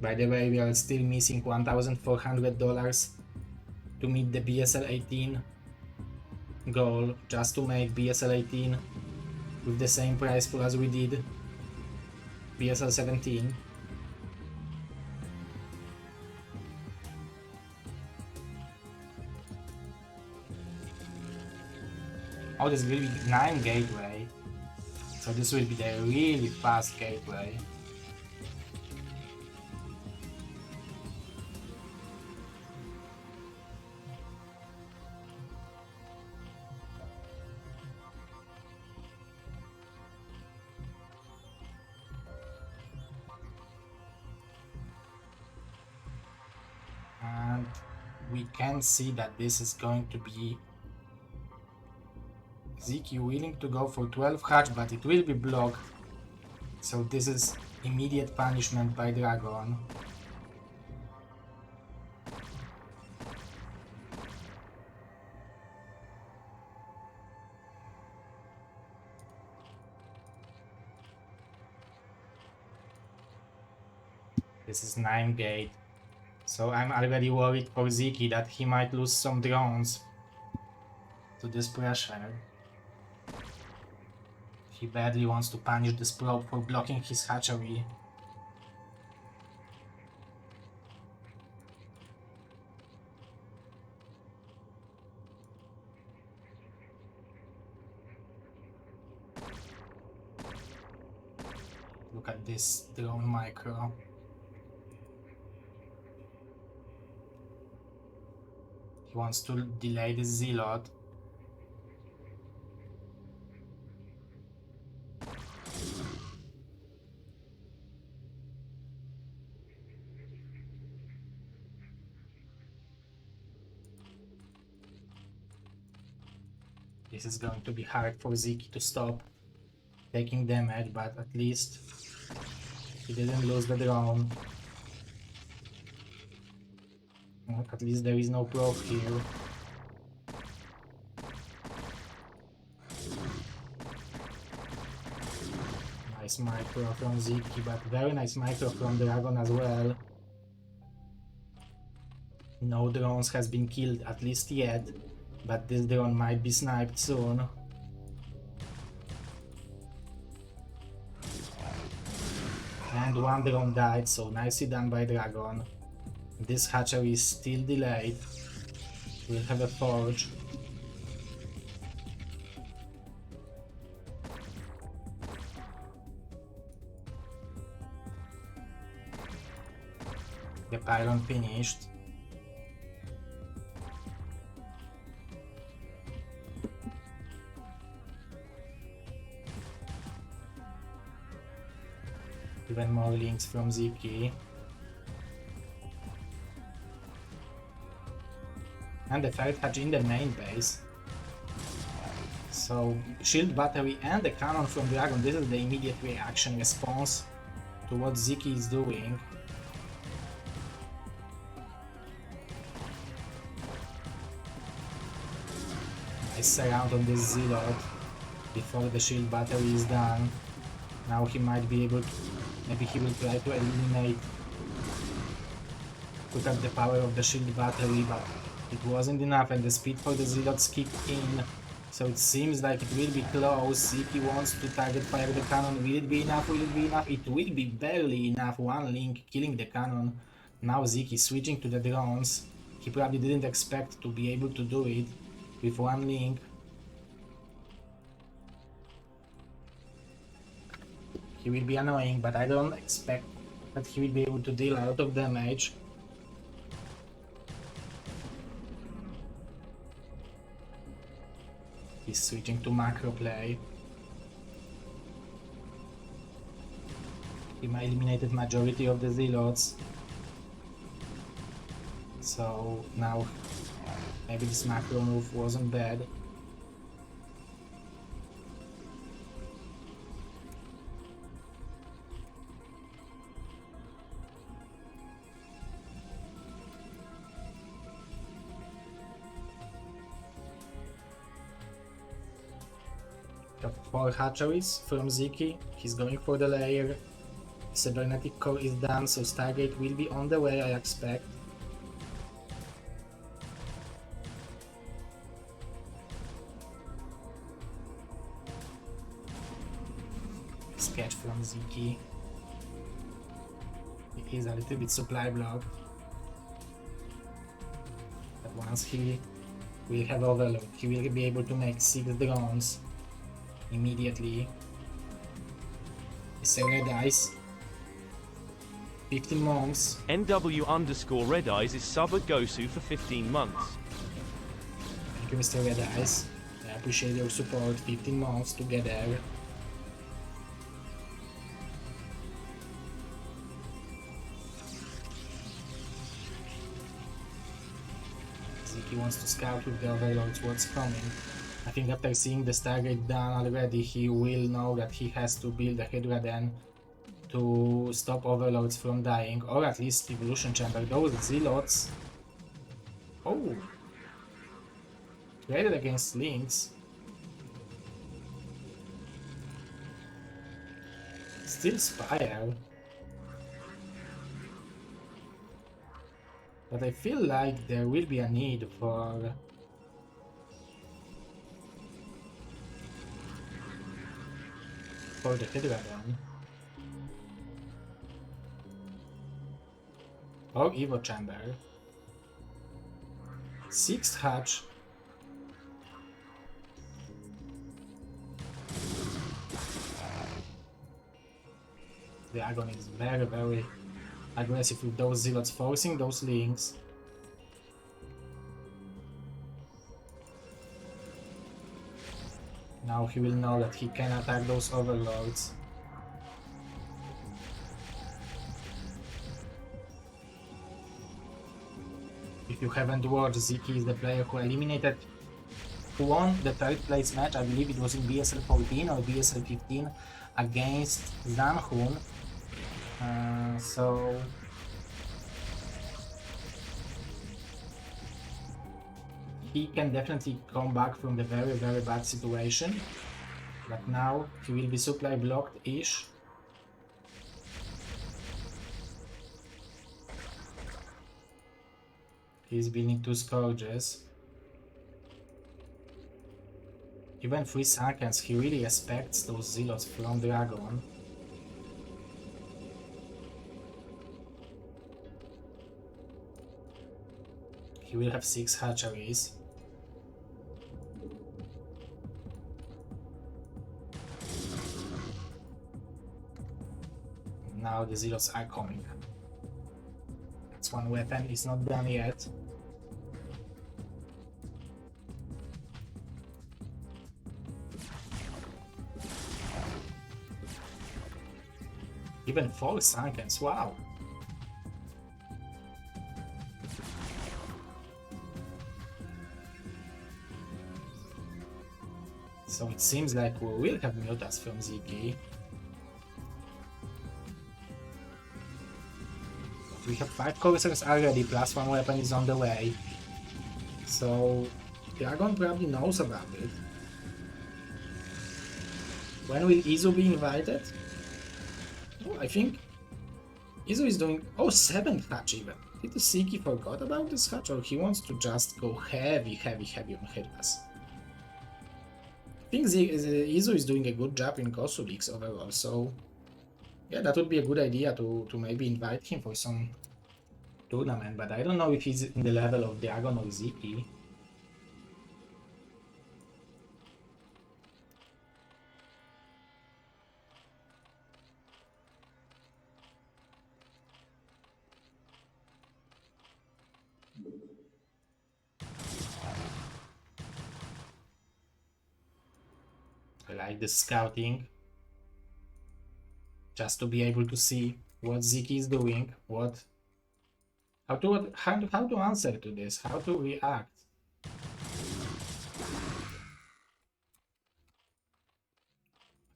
By the way, we are still missing $1,400 to meet the BSL 18 goal, just to make BSL 18 with the same prize pool as we did BSL 17. Oh, this will be 9 gateway, so this will be the really fast gateway. And we can see that this is going to be Sziky willing to go for 12 hatch, but it will be blocked. So this is immediate punishment by DragOn. This is 9 gate. So I'm already worried for Sziky that he might lose some drones to this pressure. He badly wants to punish this probe for blocking his hatchery. Look at this drone micro. He wants to delay this Zealot. This is going to be hard for Sziky to stop taking damage, but at least he didn't lose the drone. At least there is no probe here. Nice micro from Sziky, but very nice micro from DragOn as well. No drones has been killed, at least yet, but this drone might be sniped soon. And 1 drone died, so nicely done by DragOn. This hatchery is still delayed. We'll have a forge. The pylon finished. Even more links from Sziky. And the third hatch in the main base. So shield battery and the cannon from DragOn. This is the immediate reaction response to what Sziky is doing. Nice round on this Zealot before the shield battery is done. Now he might be able to, maybe he will try to eliminate, to cut the power of the shield battery, but it wasn't enough and the speed for the Zealots kicked in. So it seems like it will be close. Sziky wants to target fire the cannon. Will it be enough? Will it be enough? It will be barely enough. One link killing the cannon. Now Sziky switching to the drones. He probably didn't expect to be able to do it with one link. He will be annoying, but I don't expect that he will be able to deal a lot of damage. He's switching to macro play. He eliminated majority of the Zealots. So now maybe this macro move wasn't bad. Got 4 hatcheries from Sziky. He's going for the layer. Cybernetic core is done, so Stargate will be on the way, I expect. Sketch from Sziky. He is a little bit supply blocked. But once he will have overload, he will be able to make 6 drones immediately. It's a red eyes. 15 months.
NW_Red Eyes is sub at Gosu for 15 months.
Thank you, Mr. Red Eyes. I appreciate your support. 15 months together. Sziky wants to scout with the overlords what's coming. I think after seeing the Stargate done already, he will know that he has to build a Hydra then to stop overlords from dying, or at least evolution chamber. Those Zealots. Oh! Traded against links. Still Spire. But I feel like there will be a need for the Hydra then. Or Evo Chamber. 6th hatch. DragOn is very, very aggressive with those Zealots, forcing those links. Now he will know that he can attack those overlords. If you haven't watched, Sziky is the player who won the 3rd place match. I believe it was in BSL 14 or BSL 15 against Zanhun. So he can definitely come back from the very, very bad situation. But now he will be supply blocked-ish. He's building 2 Scourges. Even 3 Sunkens, he really expects those Zealots from DragOn. He will have 6 hatcheries. Now the Zealots are coming. That's one weapon, it's not done yet. Even 4 Sunkens, wow! So it seems like we will have Mutas from Sziky. But we have 5 Corsairs already, plus 1 weapon is on the way. So DragOn probably knows about it. When will Izu be invited? Oh, I think Izu is doing... Oh, 7th hatch even. Did the Sziky forgot about this hatch, or he wants to just go heavy on Hydras? I think Izu is doing a good job in Gosu leagues overall, so... Yeah, that would be a good idea to maybe invite him for some tournament, but I don't know if he's in the level of DragOn or Sziky. I like the scouting, just to be able to see what Sziky is doing, how to answer to this, how to react.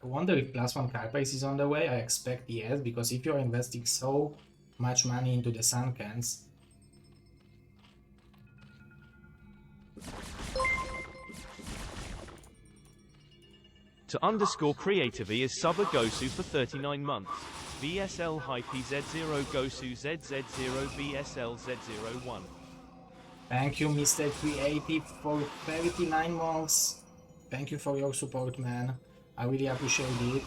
I wonder if +1 Carbase is on the way. I expect yes, because if you're investing so much money into the Suncans,
To underscore creatively is Suba Gosu for 39 months. BSL Hype Z0 Gosu ZZZero BSL Z01.
thank you, Mr. Creative, for 39 months. Thank you for your support, man. I really appreciate it.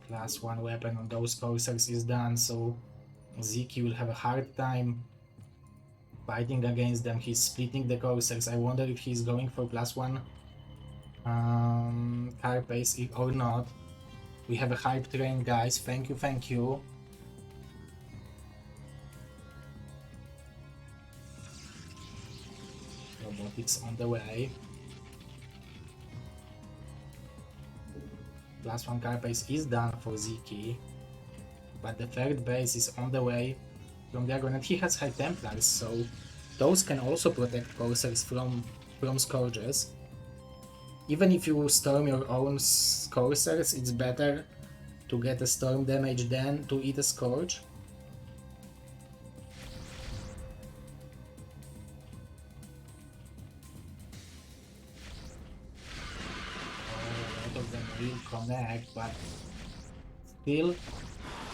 +1 weapon on those Corsairs is done, so Sziky will have a hard time fighting against them. He's splitting the Corsairs. I wonder if he's going for +1 Carbase or not. We have a hype train, guys. Thank you. Robotics on the way. +1 Carbase is done for Sziky, but the third base is on the way from DragOn, and he has High Templars, so those can also protect Corsairs from Scourges. Even if you storm your own Corsairs, it's better to get a storm damage than to eat a Scourge. A lot of them will connect, but still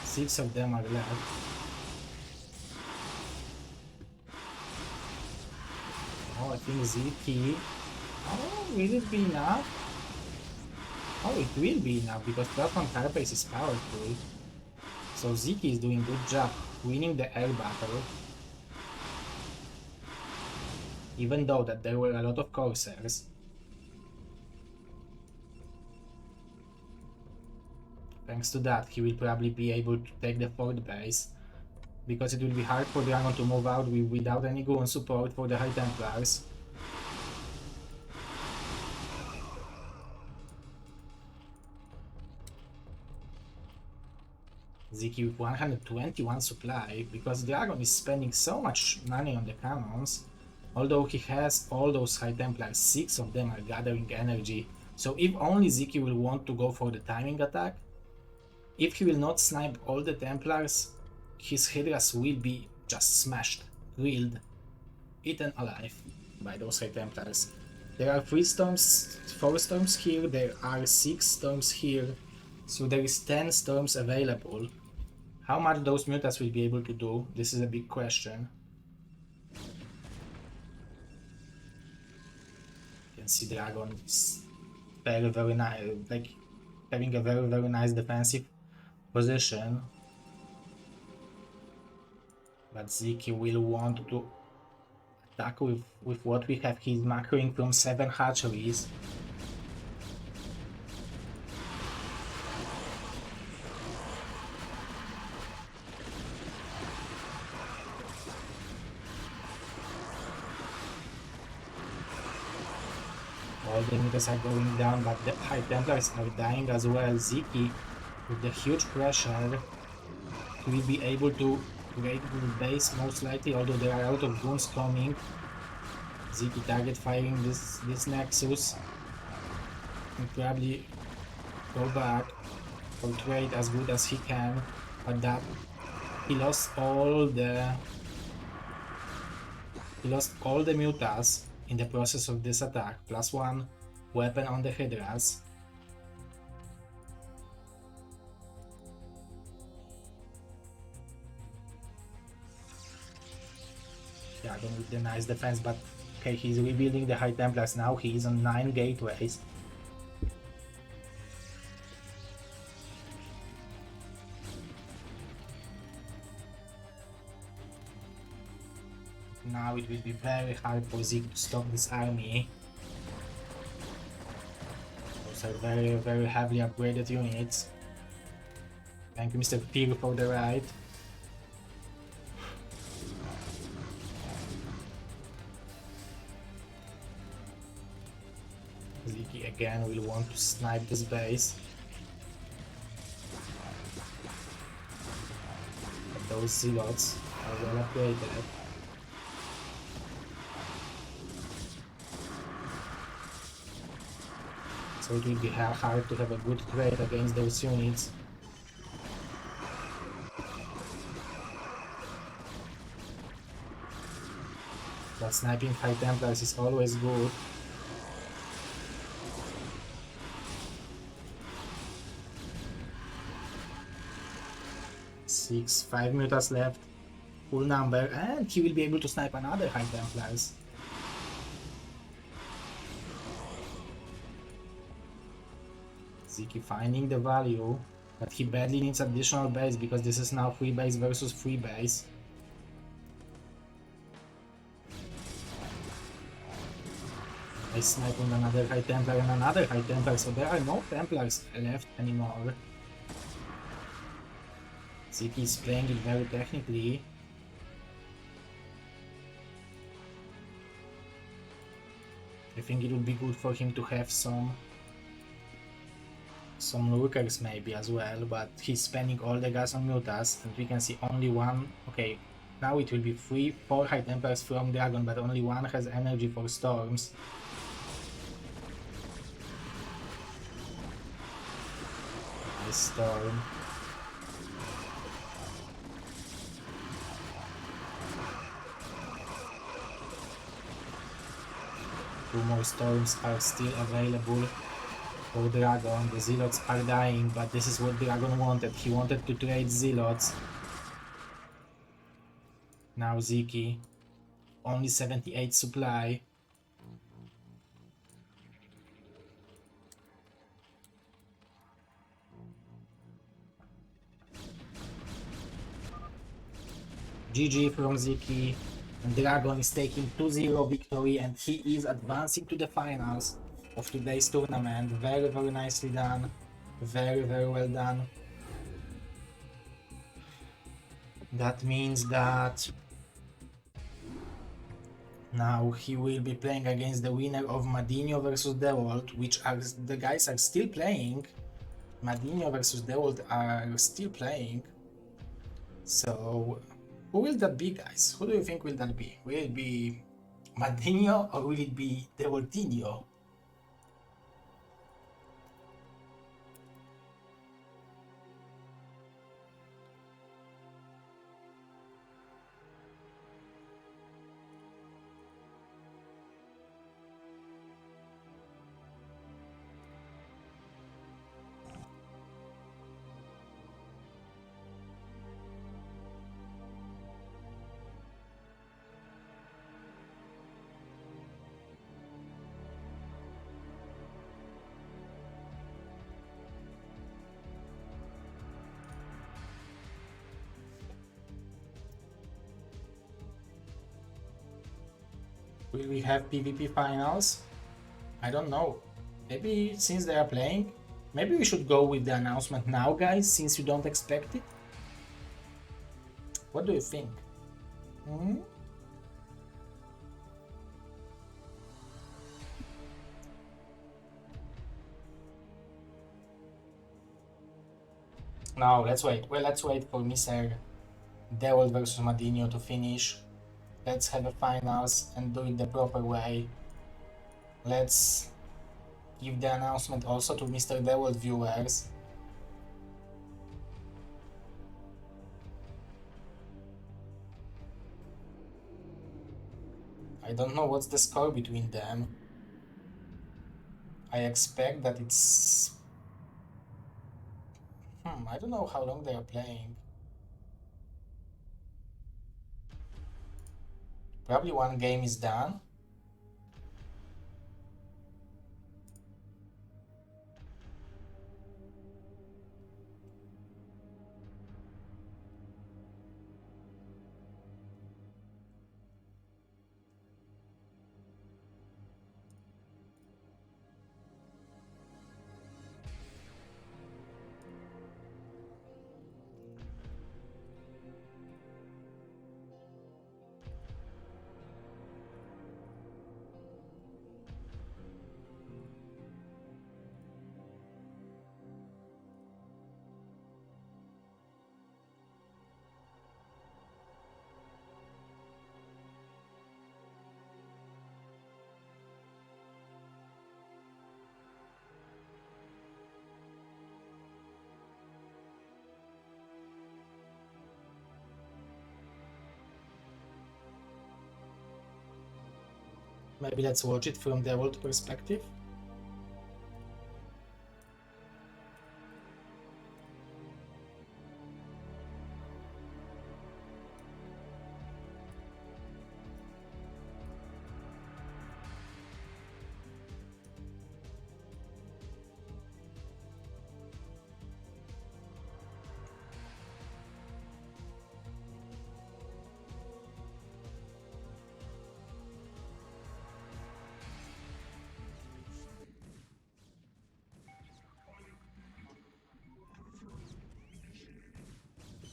6 of them are left. Oh, I think Sziky. Oh, will it be enough? Oh, it will be enough because +1 Carbase is powerful. So Sziky is doing good job winning the air battle. Even though that there were a lot of Corsairs. Thanks to that, he will probably be able to take the 4th base, because it will be hard for DragOn to move out without any Goon support for the High Templars. Sziky with 121 supply, because DragOn is spending so much money on the cannons. Although he has all those High Templars, 6 of them are gathering energy. So if only Sziky will want to go for the timing attack, if he will not snipe all the Templars, his Hydras will be just smashed, grilled, eaten alive by those High Templars. There are 4 storms here, there are 6 storms here, so there is 10 storms available. How much those mutas will be able to do, this is a big question. You can see DragOn is very nice, like having a very nice defensive position. But Sziky will want to attack with what we have. He's macroing from 7 hatcheries. All the meters are going down, but the High Templars are dying as well. Sziky, with the huge pressure, will be able to raid the base most likely, although there are a lot of goons coming. Sziky target firing this Nexus and probably go back or trade as good as he can, but that he lost all the He lost all the mutas in the process of this attack, +1 weapon on the Hydras. DragOn with the nice defense, but okay, he's rebuilding the High Templars now. He is on 9 gateways. Now it will be very hard for Sziky to stop this army. Those are very heavily upgraded units. Thank you, Mr. Pig, for the ride. Sziky again will want to snipe this base. But those zealots are well upgraded. So it will be hard to have a good trade against those units. But sniping High Templars is always good. 5 mutas left, full number, and he will be able to snipe another High Templars. Sziky finding the value, but he badly needs additional base because this is now free base versus free base. I sniping another High Templar and another High Templar, so there are no Templars left anymore. Sziky is playing it very technically. I think it would be good for him to have some lurkers maybe as well, but he's spending all the gas on mutas, and we can see only one. Okay, now it will be 4 High Templars from DragOn, but only one has energy for storms. Nice storm. Two more storms are still available for DragOn. The zealots are dying, but this is what DragOn wanted. He wanted to trade zealots. Now Sziky, only 78 supply. GG from Sziky. And DragOn is taking 2-0 victory, and he is advancing to the finals of today's tournament. Very nicely done. Very well done. That means that now he will be playing against the winner of MadiNho versus Dewalt, which the guys are still playing. MadiNho versus Dewalt are still playing. So who will that be, guys? Who do you think will that be? Will it be MadiNho or will it be Dewaltinho? Will we have PvP finals? I don't know. Maybe since they are playing, maybe we should go with the announcement now, guys, since you don't expect it. What do you think? No, let's wait. Well, let's wait for Mr. Dewalt versus MadiNho to finish. Let's have a finals and do it the proper way. Let's give the announcement also to Mr. Dewalt viewers. I don't know what's the score between them. I expect that it's... I don't know how long they are playing. Probably one game is done. Maybe let's watch it from Dewalt perspective.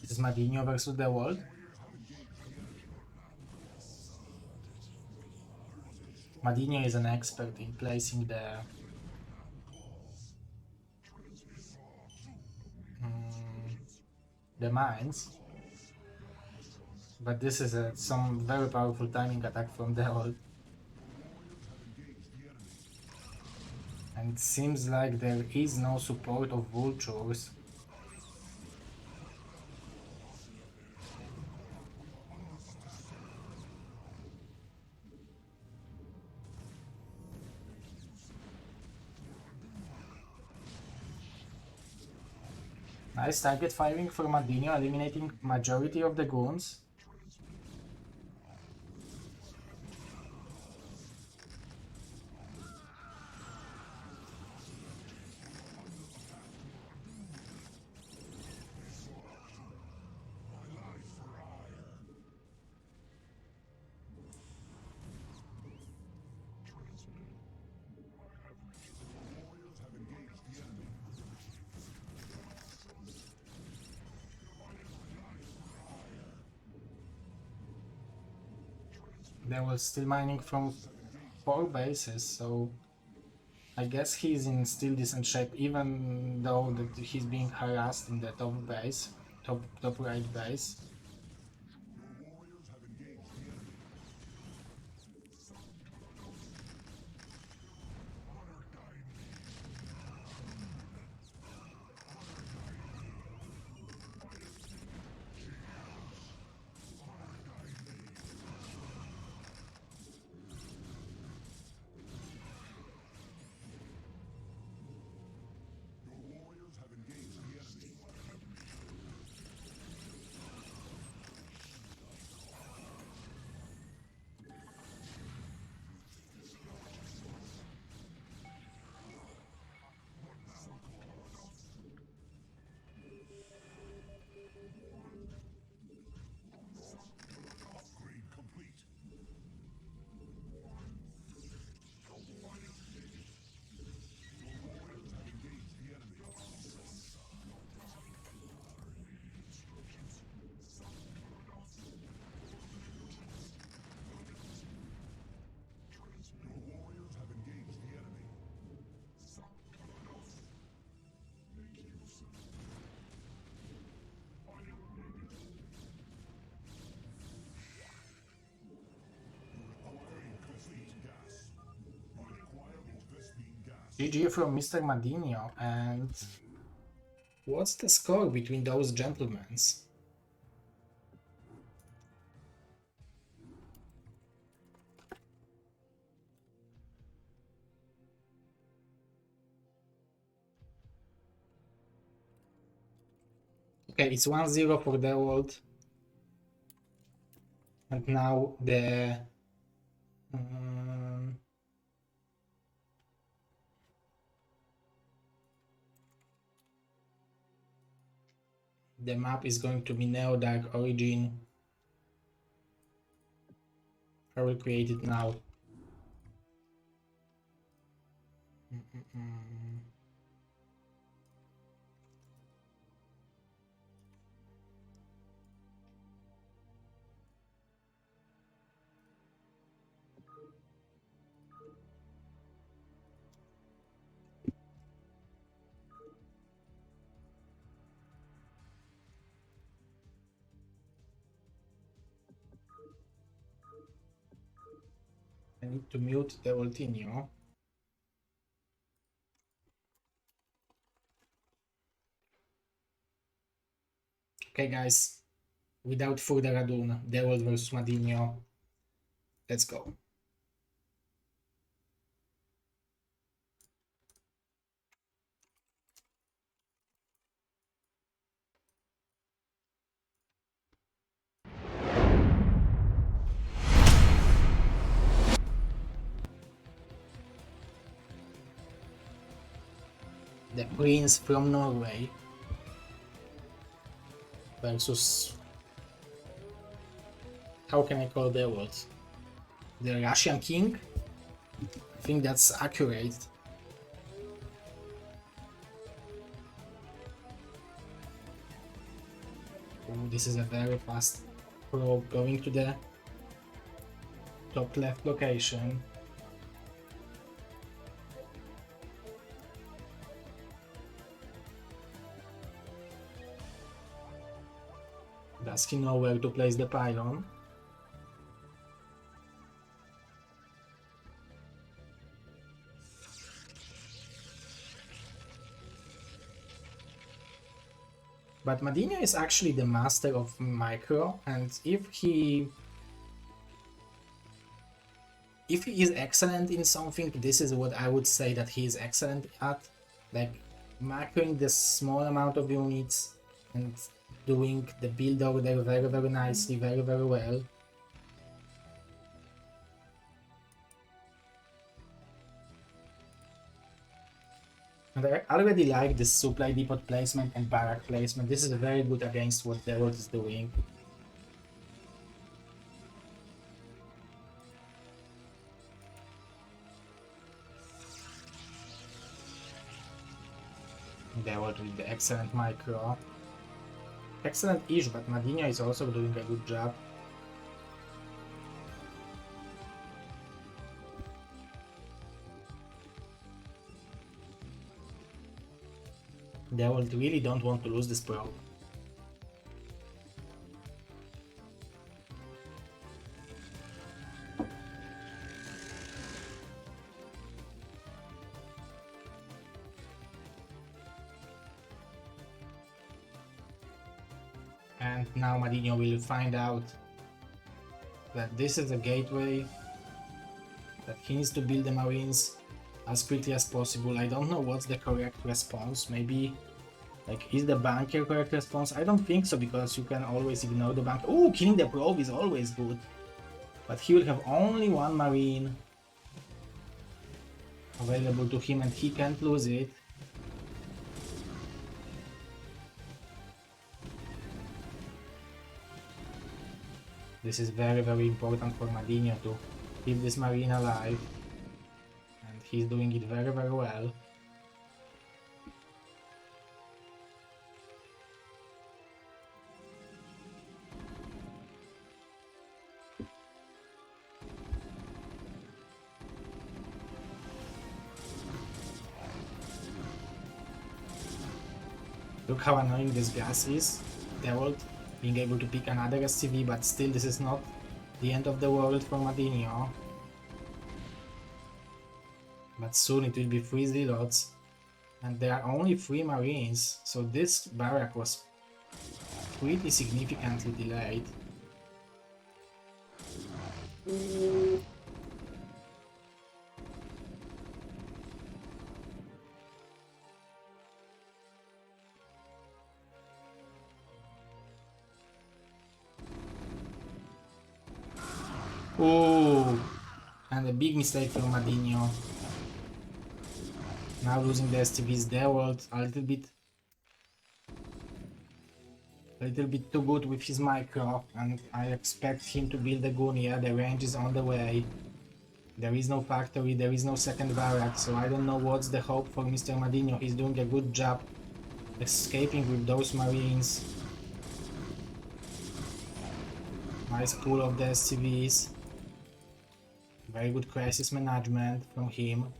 This is MadiNho versus Dewalt. MadiNho is an expert in placing the mines, but this is some very powerful timing attack from Dewalt. And it seems like there is no support of vultures. Nice target firing for MadiNho, eliminating majority of the goons. They were still mining from 4 bases, so I guess he's in still decent shape, even though that he's being harassed in the top base, top right base. GG from Mr. MadiNho. And what's the score between those gentlemen? Okay, it's 1-0 for Dewalt. And now the map is going to be Neo Dark Origin. I will create it now. I need to mute the MadiNho. Okay, guys, without further ado, Dewalt versus MadiNho. Let's go. The Prince from Norway versus, how can I call Dewalt? The Russian King? I think that's accurate. Oh, this is a very fast probe going to the top left location. Does he know where to place the pylon? But MadiNho is actually the master of micro, and if he is excellent in something, this is what I would say that he is excellent at, like macroing the small amount of units and doing the build order very nicely, very well. And I already like the supply depot placement and barrack placement. This is very good against what Dewalt is doing. Dewalt with the excellent micro. Excellent-ish, but MadiNho is also doing a good job. Dewalt really don't want to lose this probe. And now MadiNho will find out that this is a gateway, that he needs to build the marines as quickly as possible. I don't know what's the correct response. Maybe, like, is the bunker correct response? I don't think so, because you can always ignore the bunker. Oh, killing the probe is always good. But he will have only one marine available to him, and he can't lose it. This is very important for MadiNho to keep this marine alive. And he's doing it very well. Look how annoying this gas is. Dewalt being able to pick another SCV, but still this is not the end of the world for MadiNho. But soon it will be 3 zealots, and there are only 3 marines, so this barrack was pretty significantly delayed. Ooh, and a big mistake from MadiNho. Now losing the STVs, Dewalt a little bit too good with his micro, and I expect him to build a goon. Yeah, the range is on the way. There is no factory, there is no second barrack, so I don't know what's the hope for Mr. MadiNho. He's doing a good job escaping with those marines. Nice pull of the SCVs. Very good crisis management from him.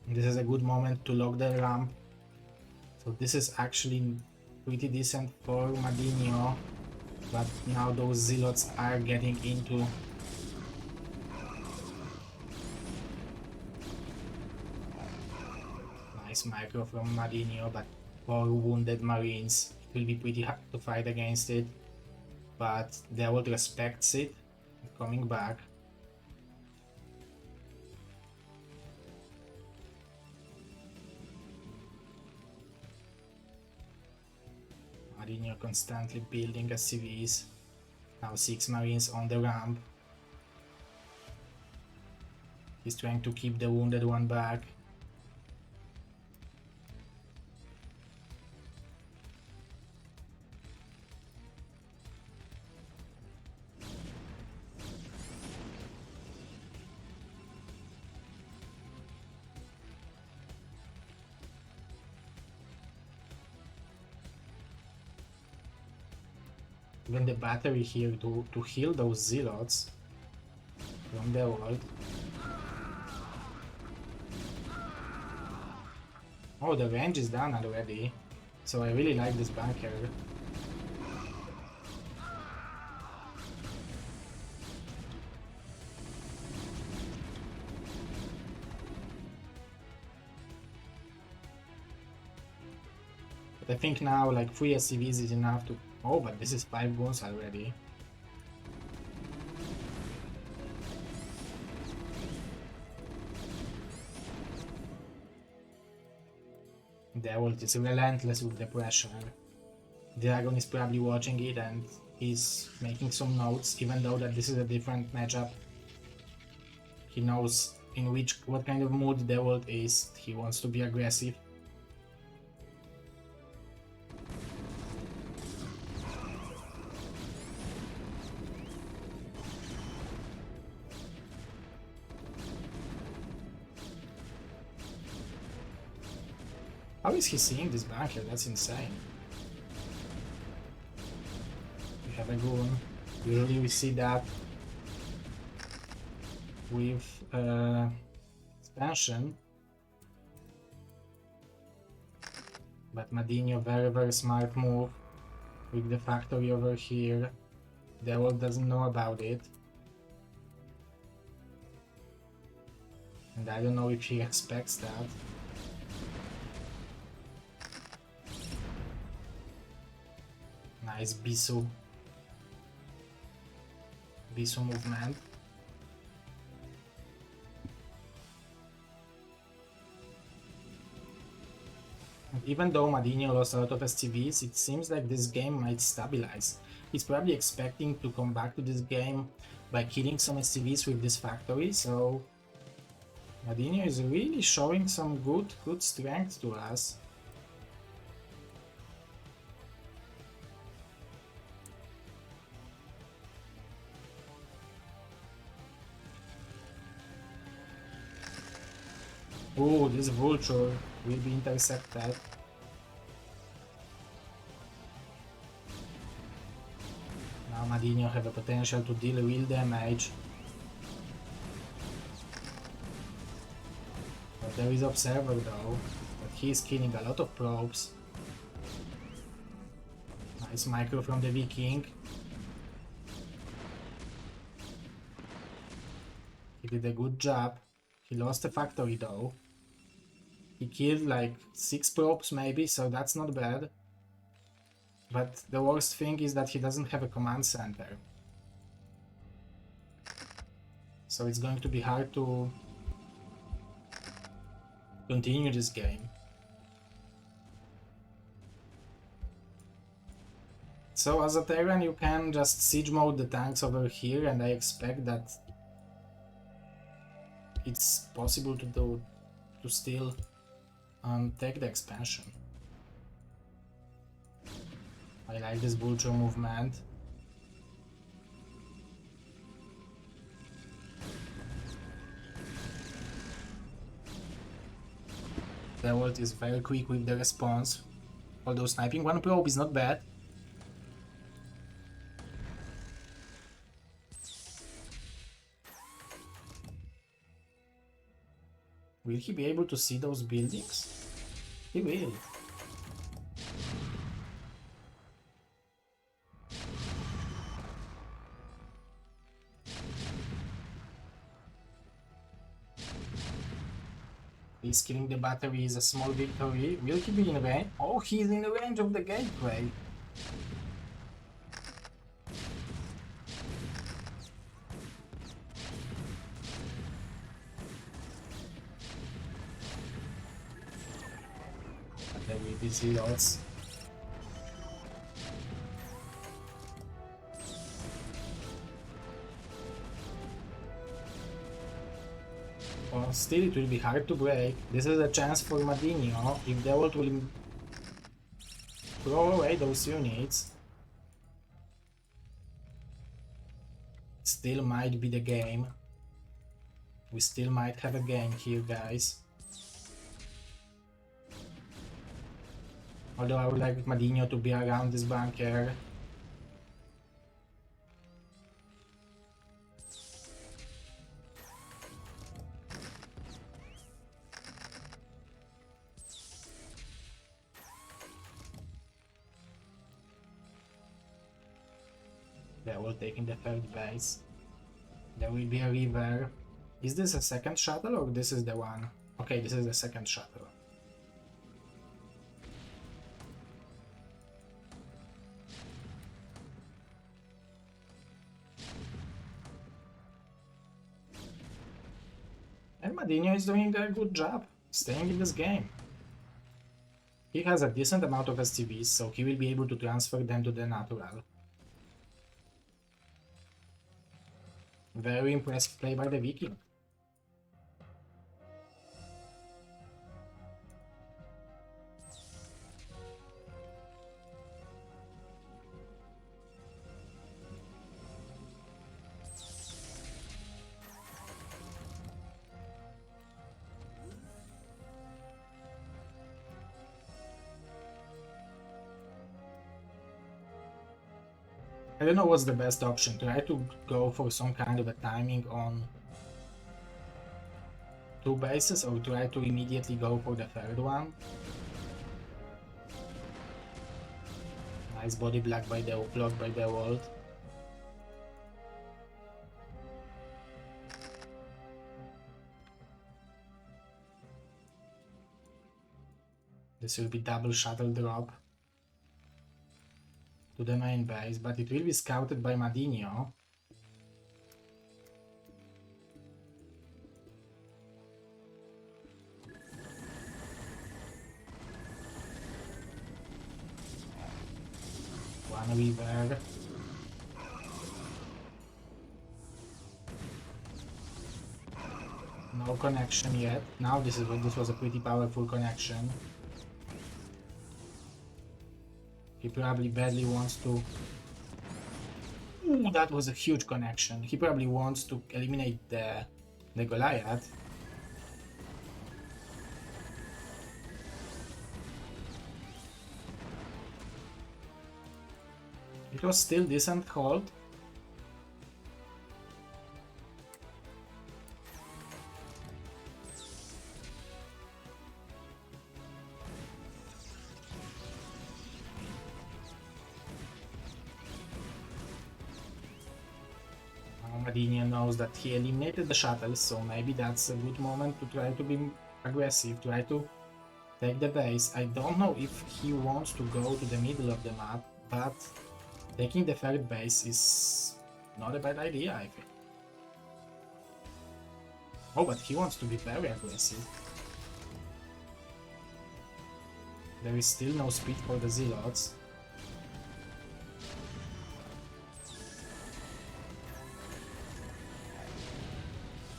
And this is a good moment to lock the ramp. So this is actually pretty decent for MadiNho. But now those zealots are getting into nice micro from MadiNho, but for wounded marines it will be pretty hard to fight against it. But Dewalt respects it, coming back. MadiNho constantly building SCVs. Now 6 marines on the ramp. He's trying to keep the wounded one back. Even the battery here to heal those zealots from the world. Oh, the range is done already, so I really like this bunker. But I think now like 3 SCVs is enough to... Oh, but this is 5 goons already. Dewalt is relentless with the pressure. DragOn is probably watching it and he's making some notes, even though that this is a different matchup. He knows in what kind of mood Dewalt is. He wants to be aggressive. How is he seeing this bunker? That's insane. We have a goon. Usually we see that with expansion. But MadiNho, very smart move with the factory over here. Dewalt doesn't know about it. And I don't know if he expects that. Nice Bisu movement. And even though MadiNho lost a lot of STVs, it seems like this game might stabilize. He's probably expecting to come back to this game by killing some STVs with this factory, so MadiNho is really showing some good strength to us. Oh, this vulture will be intercepted. Now MadiNho have a potential to deal real damage. But there is Observer though, but he is killing a lot of probes. Nice micro from the Viking. He did a good job. He lost the factory though. He killed like 6 probes maybe, so that's not bad. But the worst thing is that he doesn't have a command center. So it's going to be hard to continue this game. So as a Terran you can just siege mode the tanks over here, and I expect that it's possible to still take the expansion. I like this vulture movement. Dewalt is very quick with the response, although sniping one probe is not bad. Will he be able to see those buildings? He will. He's killing the battery is a small victory. Will he be in range? Oh, he's in the range of the gateway. But there will be zealots. Well, still it will be hard to break. This is a chance for MadiNho. If Dewalt will throw away those units, still might be the game. We still might have a game here, guys. Although I would like MadiNho to be around this bunker. They will taking the third base. There will be a river. Is this a second shuttle or this is the one? Okay, this is the second shuttle. And MadiNho is doing a good job staying in this game. He has a decent amount of STVs, so he will be able to transfer them to the natural. Very impressive play by the Viking. I don't know what's the best option. Try to go for some kind of a timing on two bases, or try to immediately go for the third one. Nice body block by the Dewalt. This will be double shuttle drop to the main base, but it will be scouted by MadiNho. One river. No connection yet. Now this was a pretty powerful connection. He probably badly wants to... Ooh, that was a huge connection. He probably wants to eliminate the Goliath. It was still decent hold. MadiNho knows that he eliminated the shuttles, so maybe that's a good moment to try to be aggressive, try to take the base. I don't know if he wants to go to the middle of the map, but taking the third base is not a bad idea, I think. Oh, but he wants to be very aggressive. There is still no speed for the zealots.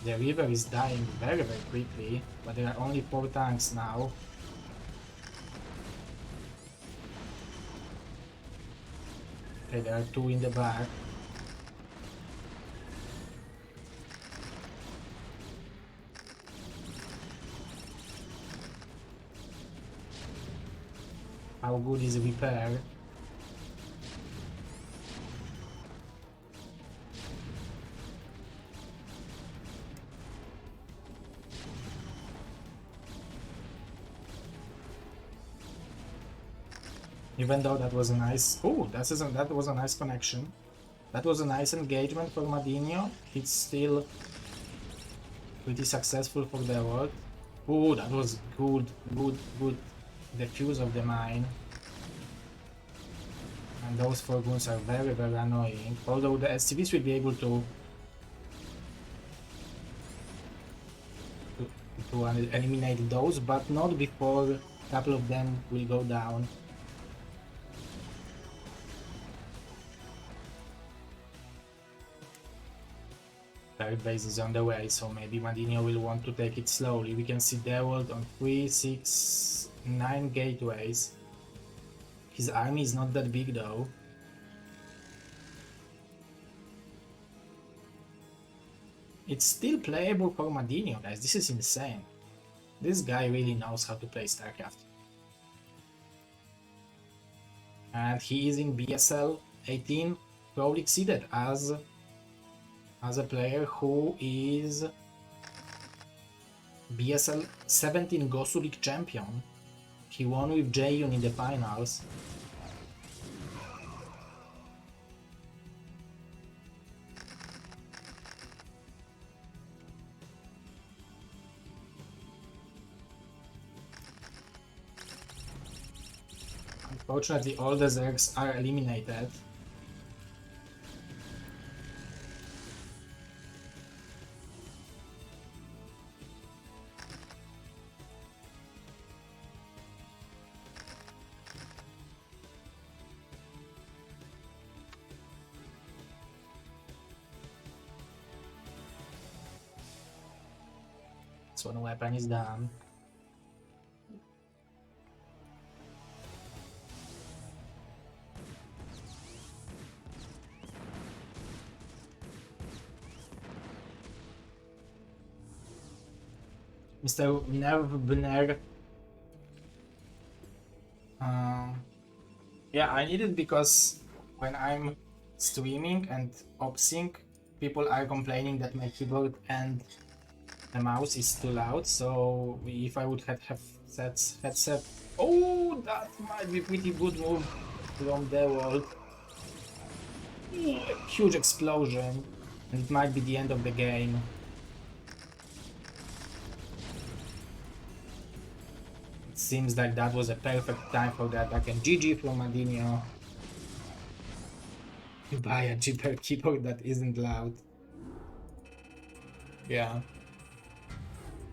The river is dying very quickly, but there are only 4 tanks now. Okay, there are 2 in the back. How good is repair? Even though that was a nice... Oh, that was a nice connection. That was a nice engagement for MadiNho. It's still pretty successful for Dewalt. Oh, that was good defuse of the mine. And those 4 goons are very annoying. Although the SCVs will be able to eliminate those, but not before a couple of them will go down. Third base is on the way, so maybe MadiNho will want to take it slowly. We can see Dewalt on 3, 6, 9 gateways. His army is not that big though. It's still playable for MadiNho, guys. This is insane. This guy really knows how to play StarCraft. And he is in BSL 18 Pro League seeded as a player who is BSL 17 Gosu League champion. He won with Jayun in the finals. Unfortunately, all the Zergs are eliminated. So one weapon is done. Mr. Nervbner. Yeah, I need it because when I'm streaming and opsing, people are complaining that my keyboard and the mouse is too loud. So if I would have headset, oh, that might be pretty good move from Dewalt. Huge explosion, and it might be the end of the game. Seems like that was a perfect time for the attack, and GG from MadiNho. You buy a cheaper keyboard that isn't loud. Yeah.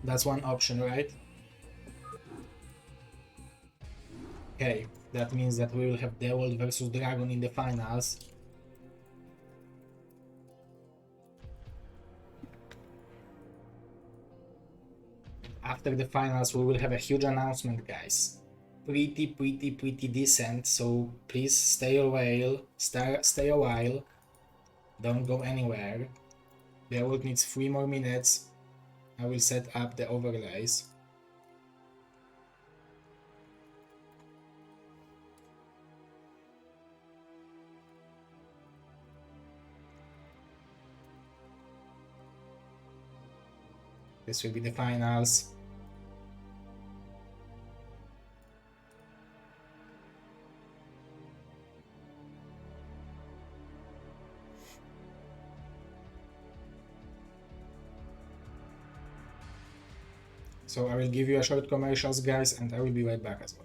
That's one option, right? Okay, that means that we will have Dewalt versus DragOn in the finals. After the finals, we will have a huge announcement, guys. Pretty decent. So please stay a while. Don't go anywhere. Dewalt needs 3 more minutes. I will set up the overlays. This will be the finals. So I will give you a short commercials, guys, and I will be right back as well.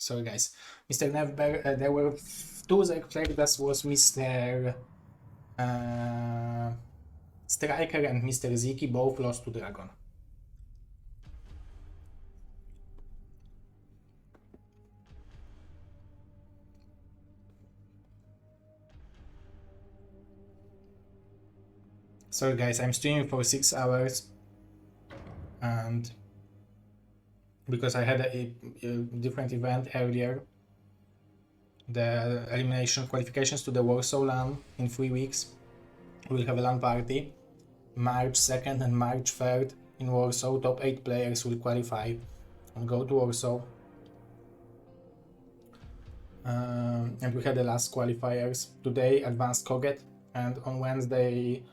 Sorry guys, Mr. Nevberg, there were two Zerg players, that was Mr. StRyKeR and Mr. Sziky, both lost to DragOn. Sorry guys, I'm streaming for 6 hours and because I had a different event earlier, the elimination qualifications to the Warsaw LAN in 3 weeks. We'll have a LAN party, March 2nd and March 3rd in Warsaw. Top 8 players will qualify and go to Warsaw. And we had the last qualifiers. Today, Advanced Koget, and on Wednesday,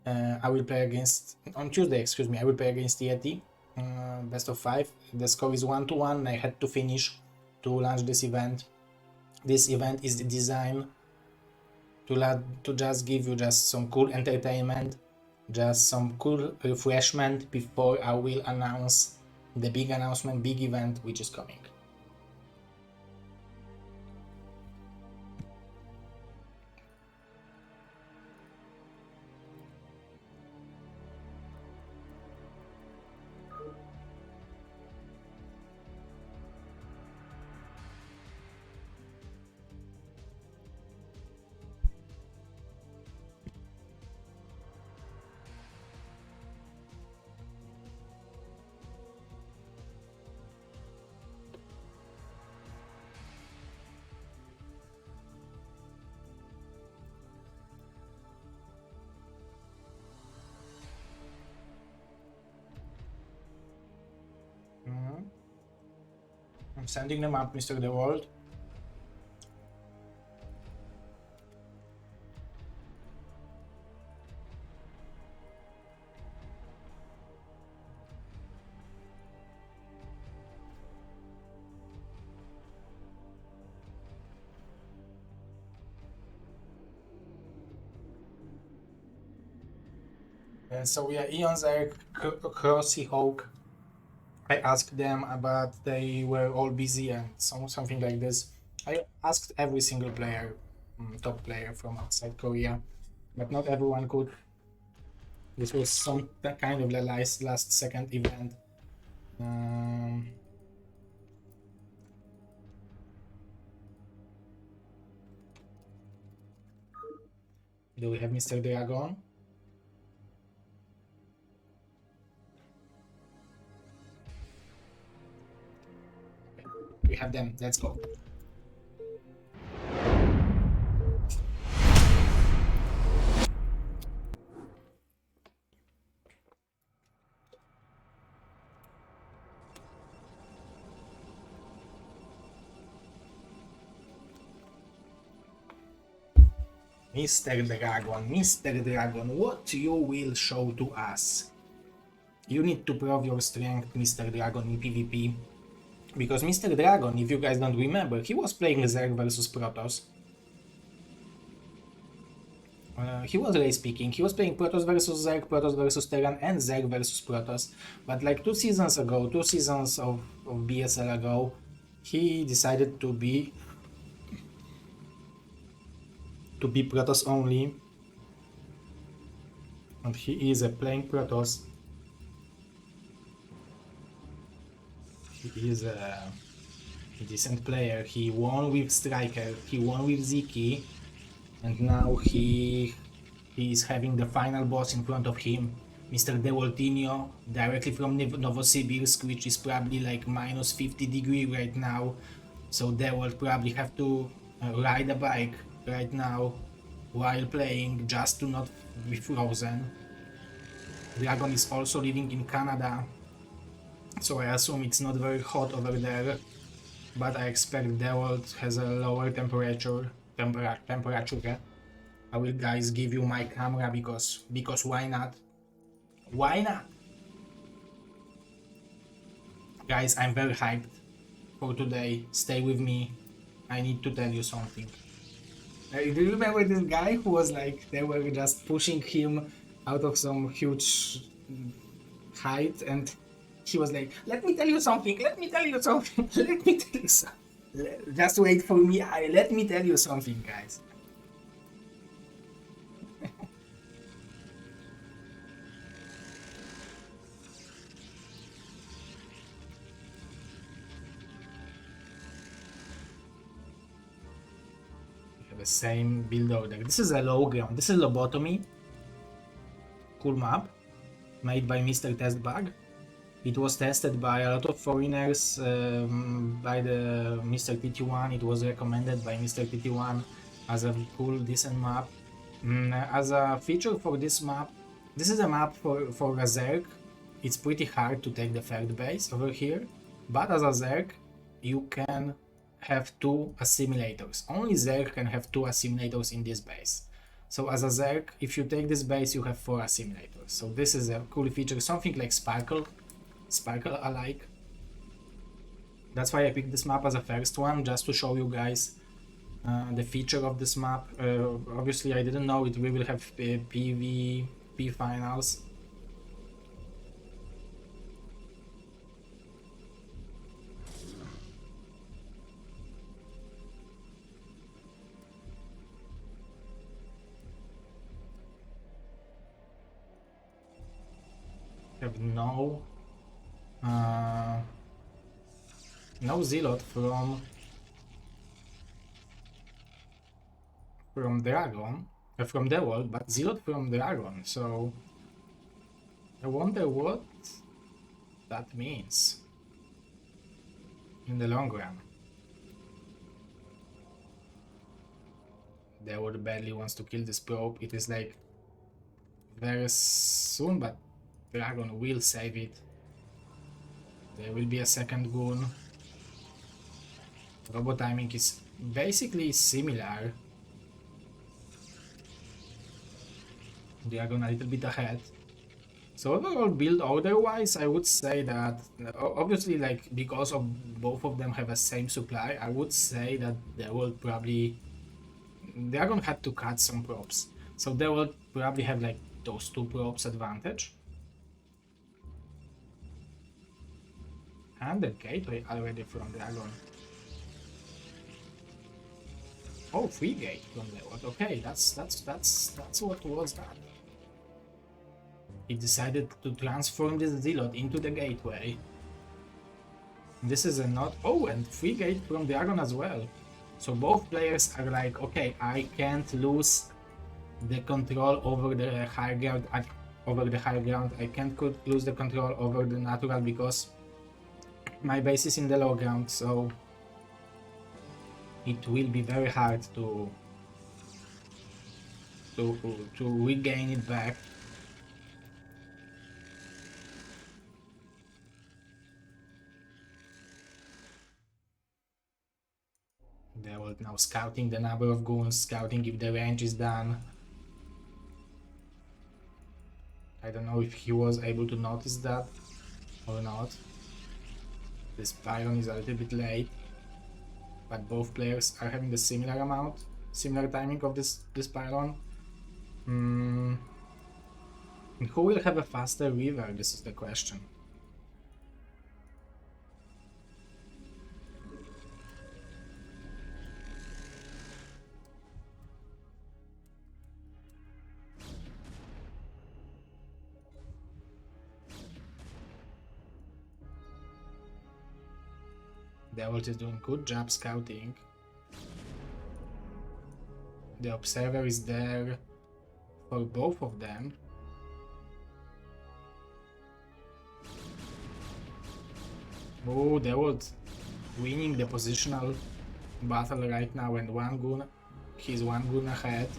I will play against, on Tuesday, excuse me, I will play against Yeti, best of 5. The score is 1-1, I had to finish to launch this event. This event is designed to just give you just some cool entertainment, just some cool refreshment before I will announce the big announcement, big event which is coming. I'm sending them up, Mr. Dewalt. So yeah, Eons are Crossy Hawk. I asked them, but they were all busy and something like this. I asked every single player, top player from outside Korea, but not everyone could. This was some kind of the last second event. Do we have Mr. DragOn? We have them, let's go. Mr. DragOn, what you will show to us? You need to prove your strength, Mr. DragOn, in PvP. Because Mr. DragOn, if you guys don't remember, he was playing Zerg versus Protoss. He was race picking. He was playing Protoss versus Zerg, Protoss versus Terran, and Zerg versus Protoss. But like 2 seasons ago, 2 seasons of BSL ago, he decided to be Protoss only. And he is playing Protoss. He is a decent player. He won with StRyKeR, he won with Sziky, and now he is having the final boss in front of him, Mr. Dewaltinho, directly from Novosibirsk, which is probably like minus 50 degrees right now. So Dewalt probably have to ride a bike right now while playing just to not be frozen. DragOn is also living in Canada, so I assume it's not very hot over there, but I expect Dewalt has a lower temperature. I will guys give you my camera because why not? Why not? Guys, I'm very hyped for today. Stay with me. I need to tell you something. Do you remember this guy who was like, they were just pushing him out of some huge height, and he was like, let me tell you something, let me tell you something, let me tell you something. Just wait for me. Let me tell you something, guys. We have the same build order. This is a low ground. This is lobotomy. Cool map made by Mr. Testbug. It was tested by a lot of foreigners, by the Mr. TT1. It was recommended by Mr. TT1 as a cool, decent map. As a feature for this map, this is a map for a Zerg. It's pretty hard to take the third base over here, but as a Zerg, you can have 2 assimilators. Only Zerg can have 2 assimilators in this base. So as a Zerg, if you take this base, you have 4 assimilators. So this is a cool feature, something like Sparkle alike. That's why I picked this map as a first one, just to show you guys the feature of this map. Obviously I didn't know we will have PvP finals. Have no Zealot from DragOn, from Dewalt, but Zealot from DragOn. So I wonder what that means in the long run. Dewalt badly wants to kill this probe. It is like very soon, but DragOn will save it. There will be a second goon. Robot timing is basically similar. DragOn a little bit ahead. So overall build order wise, I would say that obviously, like, because of both of them have the same supply, I would say that they will probably DragOn had to cut some props. So they will probably have like those 2 props advantage. And the gateway already from DragOn. Oh, free gate from Dewalt. Okay, that's what was that. He decided to transform this Zealot into the gateway. This is a not. Oh, and free gate from DragOn as well. So both players are like, okay, I can't lose the control over the high ground. I can't lose the control over the natural because my base is in the low ground, so it will be very hard to regain it back. They will now scouting the number of goons, scouting if the range is done. I don't know if he was able to notice that or not. This pylon is a little bit late, but both players are having the similar timing of this pylon. And who will have a faster river? This is the question. Dewalt is doing good job scouting. The observer is there for both of them. Oh, Dewalt winning the positional battle right now, and he's one goon ahead.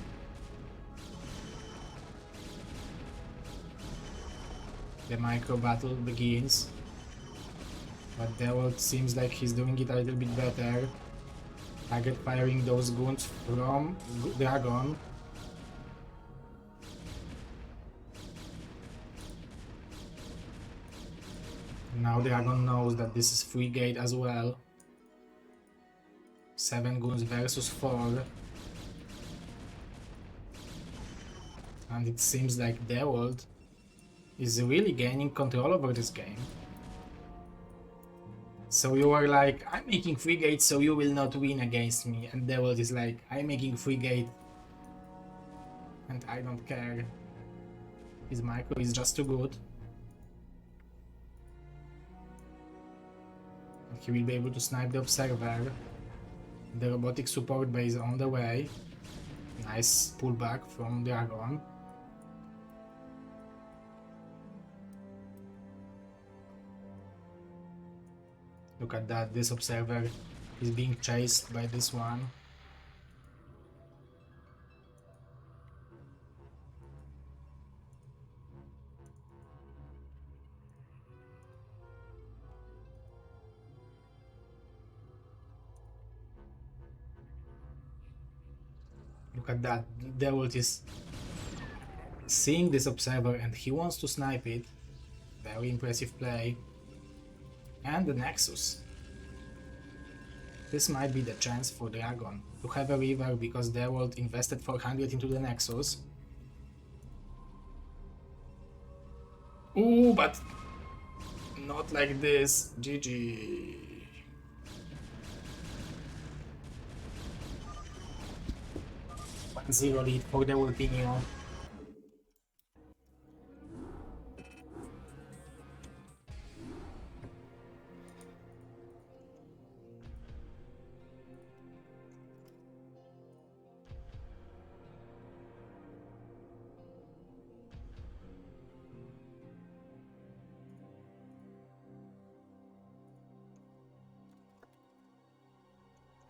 The micro battle begins. But Dewalt seems like he's doing it a little bit better. Target firing those goons from DragOn. Now DragOn knows that this is free gate as well. 7 goons versus 4. And it seems like Dewalt is really gaining control over this game. So you are like, I'm making free gate so you will not win against me, and Dewalt is like, I'm making free gate and I don't care. His micro is just too good. And he will be able to snipe the observer. The robotic support base on the way. Nice pullback from DragOn. Look at that, this observer is being chased by this one. Look at that, Dewalt is seeing this observer and he wants to snipe it. Very impressive play. And the Nexus. This might be the chance for DragOn to have a river because Dewalt invested 400 into the Nexus. Ooh, but not like this. GG. Zero lead for the MadiNho.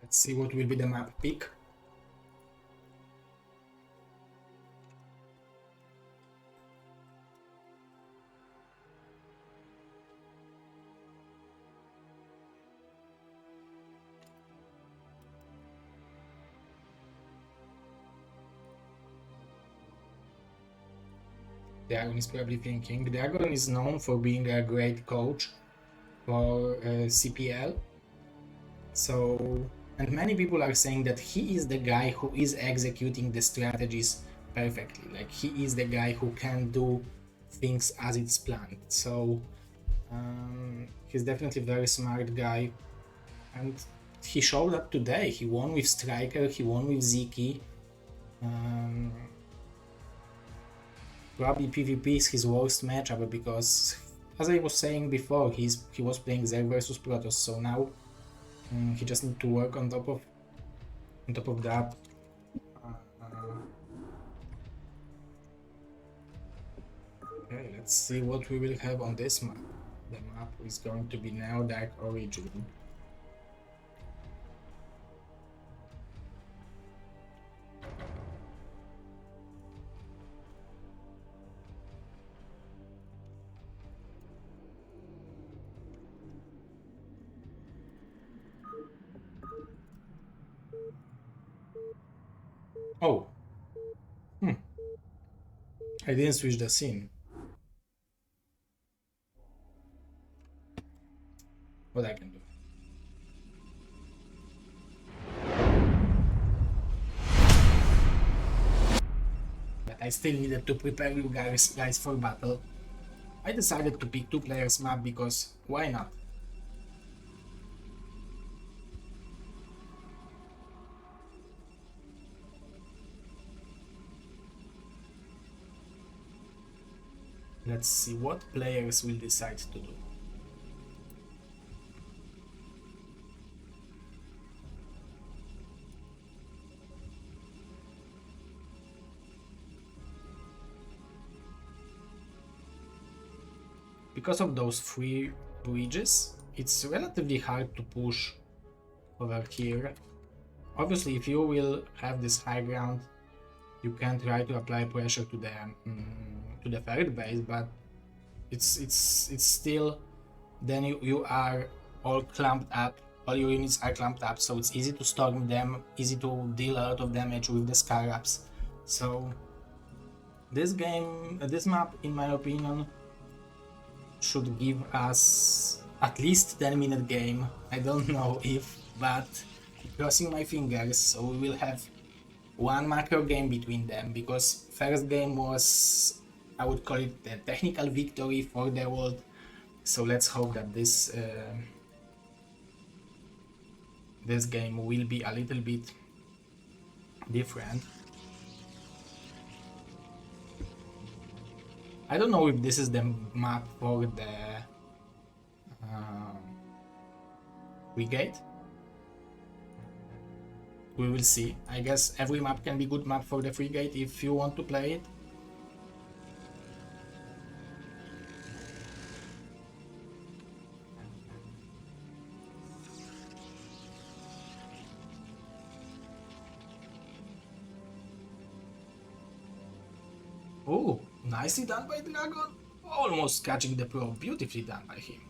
Let's see what will be the map pick. DragOn is probably thinking. DragOn is known for being a great coach for CPL. So, and many people are saying that he is the guy who is executing the strategies perfectly. Like he is the guy who can do things as it's planned. So he's definitely a very smart guy. And he showed up today. He won with StRyKeR, he won with Sziky. Probably PvP is his worst matchup because, as I was saying before, he was playing Zerg versus Protoss, so now he just needs to work on top of that. Okay, let's see what we will have on this map. The map is going to be now Dark Origin. Oh. I didn't switch the scene. What I can do. But I still needed to prepare you guys for battle. I decided to pick 2 players map because why not? Let's see what players will decide to do. Because of those 3 bridges, it's relatively hard to push over here. Obviously, if you will have this high ground, you can try to apply pressure to the third base, but it's still, then you are all clumped up, all your units are clumped up, so it's easy to storm them, easy to deal a lot of damage with the scarabs. So this map, in my opinion, should give us at least 10-minute game. I don't know if, but crossing my fingers, so we will have 1 macro game between them, because first game was, I would call it the technical victory for Dewalt. So let's hope that this this game will be a little bit different. I don't know if this is the map for the frigate. We will see. I guess every map can be good map for the frigate if you want to play it. Oh, nicely done by DragOn. Almost catching the probe. Beautifully done by him.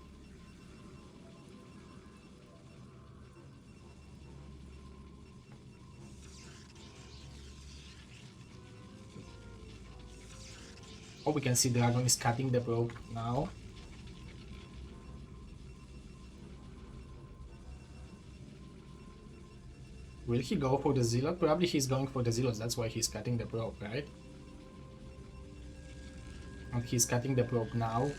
Oh, we can see DragOn is cutting the probe now. Will he go for the Zealot? Probably he's going for the Zealot, that's why he's cutting the probe, right? And he's cutting the probe now.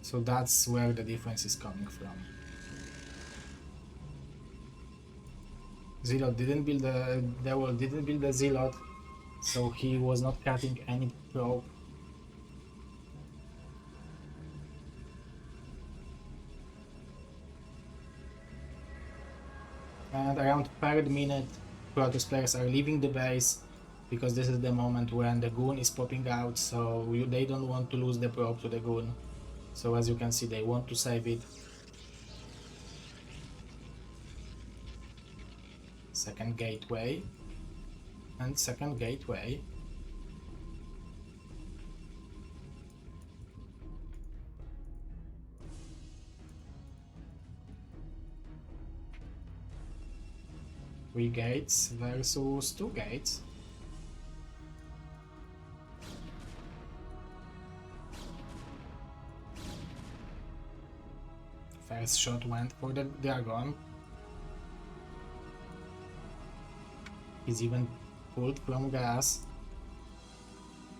So that's where the difference is coming from. Zealot didn't build the Dewalt didn't build the Zealot, so he was not cutting any probe. And around 3rd minute, Protoss players are leaving the base because this is the moment when the Goon is popping out, so they don't want to lose the probe to the Goon. So as you can see, they want to save it. Second gateway. And second gateway. Three gates versus 2 gates. First shot went for the DragOn. He's even pulled from gas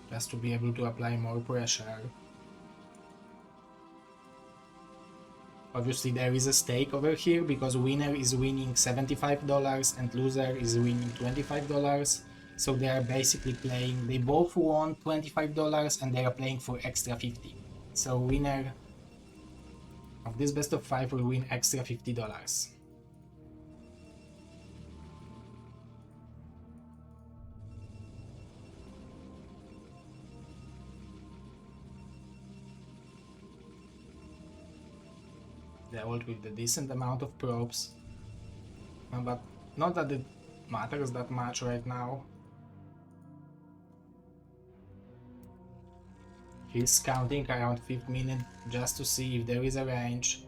just to be able to apply more pressure. Obviously there is a stake over here because winner is winning $75 and loser is winning $25. So they are basically playing, they both won $25 and they are playing for extra 50. So winner of this best of 5 will win extra $50. Dewalt with a decent amount of probes, but not that it matters that much right now. He's counting around 5th minute just to see if there is a range.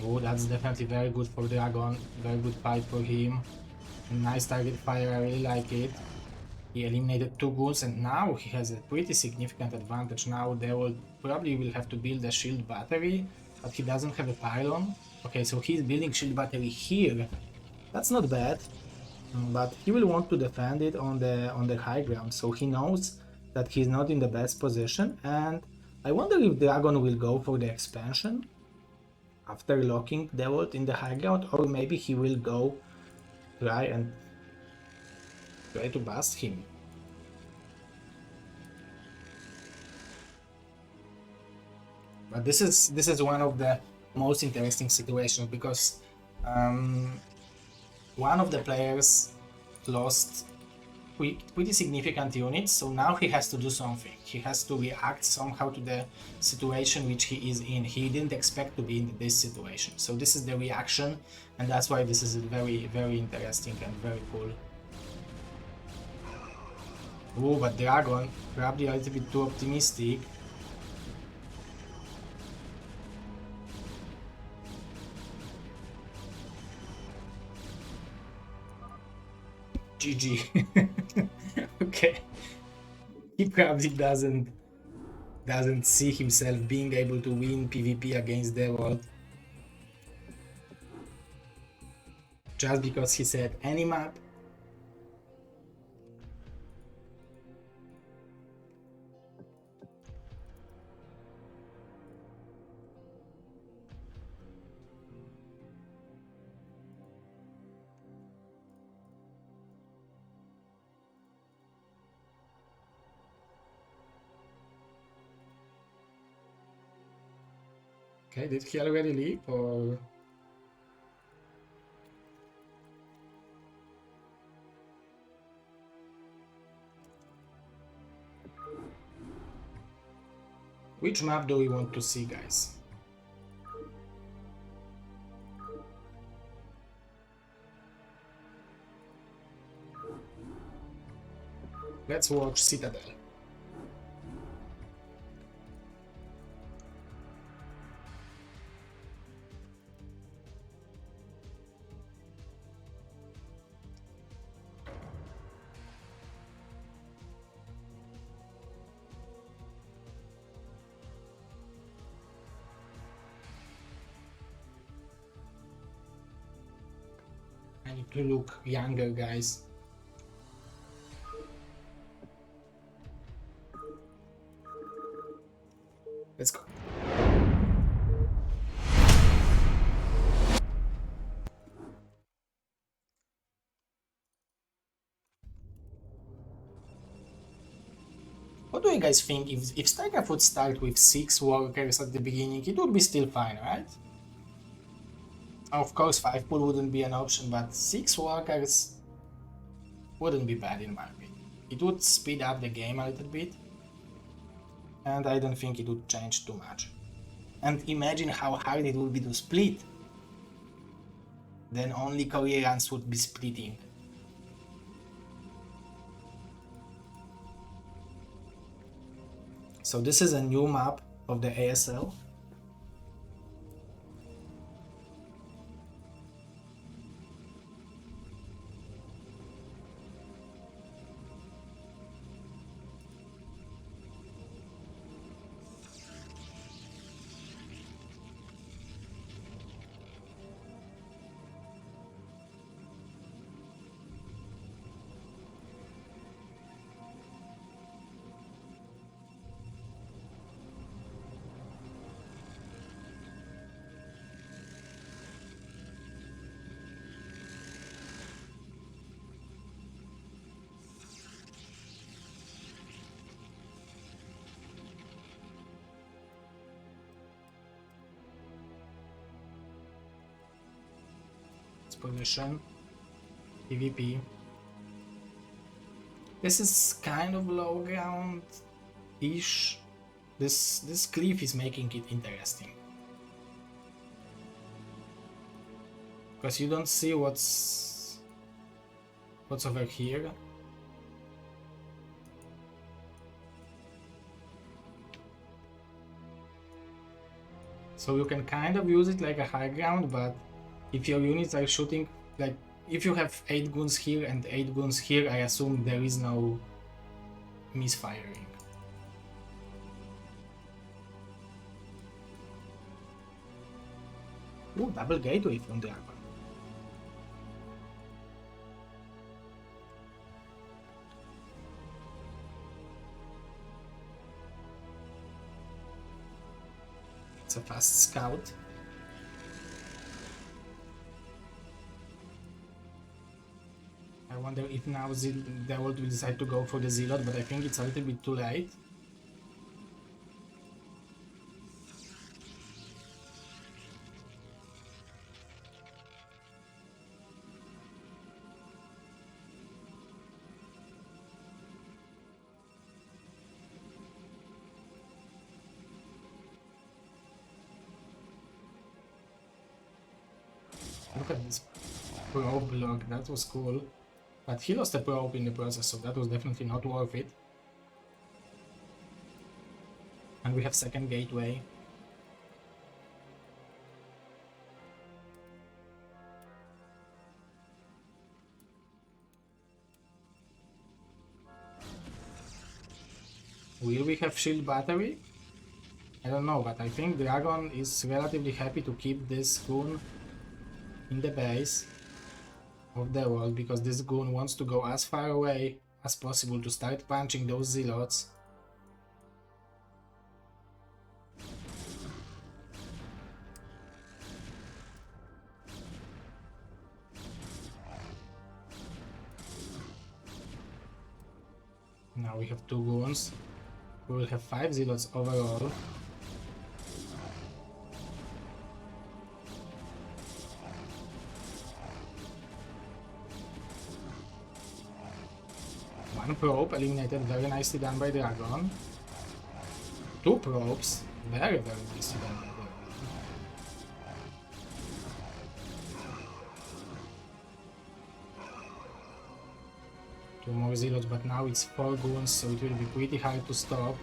Oh, that's definitely very good for DragOn, very good fight for him. Nice target fire, I really like it. He eliminated 2 goons and now he has a pretty significant advantage. Now they will probably have to build a shield battery, but he doesn't have a pylon. Okay, so he's building shield battery here. That's not bad, but he will want to defend it on the high ground, so he knows that he's not in the best position. And I wonder if DragOn will go for the expansion after locking Dewalt in the high ground, or maybe he will go try to bust him. But this is one of the most interesting situations because one of the players lost pretty significant units, so now he has to do something. He has to react somehow to the situation which he is in. He didn't expect to be in this situation, so this is the reaction, and that's why this is very, very interesting and very cool. Oh, but DragOn probably a little bit too optimistic. GG. Okay. He probably doesn't see himself being able to win PvP against Dewalt. Just because he said any map. Okay, did he already leave or? Which map do we want to see, guys? Let's watch Citadel. I need to look younger, guys. Let's go. What do you guys think? If StarCraft would start with 6 workers at the beginning, it would be still fine, right? Of course, 5 pool wouldn't be an option, but 6 workers wouldn't be bad in my opinion. It would speed up the game a little bit, and I don't think it would change too much. And imagine how hard it would be to split. Then only career runs would be splitting. So this is a new map of the ASL. Position, PvP. This is kind of low ground-ish. This cliff is making it interesting. Because you don't see what's over here. So you can kind of use it like a high ground, but if your units are shooting, like if you have 8 goons here and 8 goons here, I assume there is no misfiring. Ooh, double gateway from the DragOn. It's a fast scout. I wonder if now Dewalt will decide to go for the Zealot, but I think it's a little bit too late. Look at this probe block, that was cool. But he lost a probe in the process, so that was definitely not worth it. And we have second gateway. Will we have shield battery? I don't know, but I think DragOn is relatively happy to keep this goon in the base of the world, because this goon wants to go as far away as possible to start punching those zealots. Now we have 2 goons. We will have 5 zealots overall. One probe eliminated, very nicely done by DragOn. Two probes, very nicely done by DragOn. Two more Zealots, but now it's 4 goons, so it will be pretty hard to stop.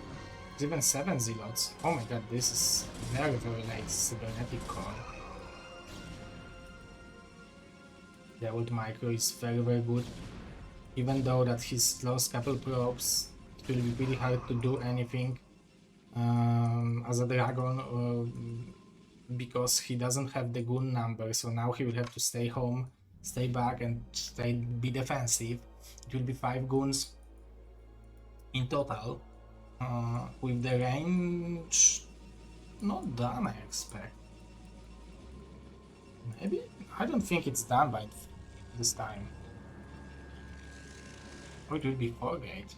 It's even 7 Zealots. Oh my god, this is very late cybernetic core. Dewalt micro is very good. Even though that he's lost couple probes, it will be pretty hard to do anything as a DragOn because he doesn't have the goon number, so now he will have to stay home, stay back and be defensive. It will be 5 goons in total, with the range not done, I expect. Maybe? I don't think it's done by this time. Or it will be 4 gate.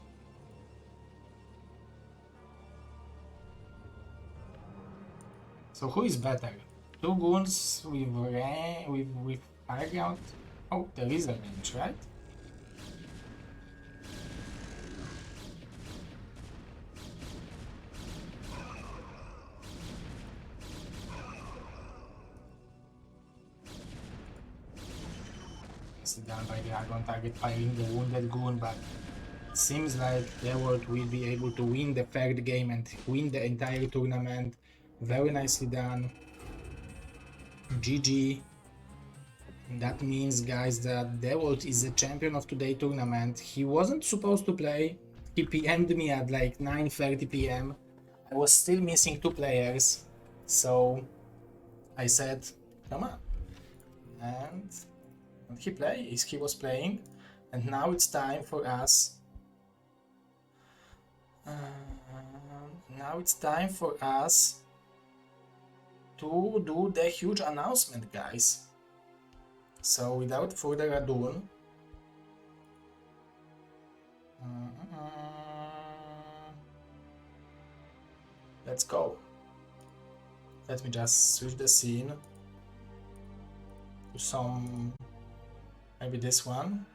So who is better? 2 goons with high ground? Oh, there is a range, right? Done by DragOn, target firing the wounded goon, but it seems like Dewalt will be able to win the third game and win the entire tournament. Very nicely done. GG. That means, guys, that Dewalt is the champion of today's tournament. He wasn't supposed to play. He PM'd me at like 9:30 PM. I was still missing 2 players, so I said, come on. And he was playing, and now it's time for us. To do the huge announcement, guys. So without further ado, let's go. Let me just switch the scene to some. Maybe this one.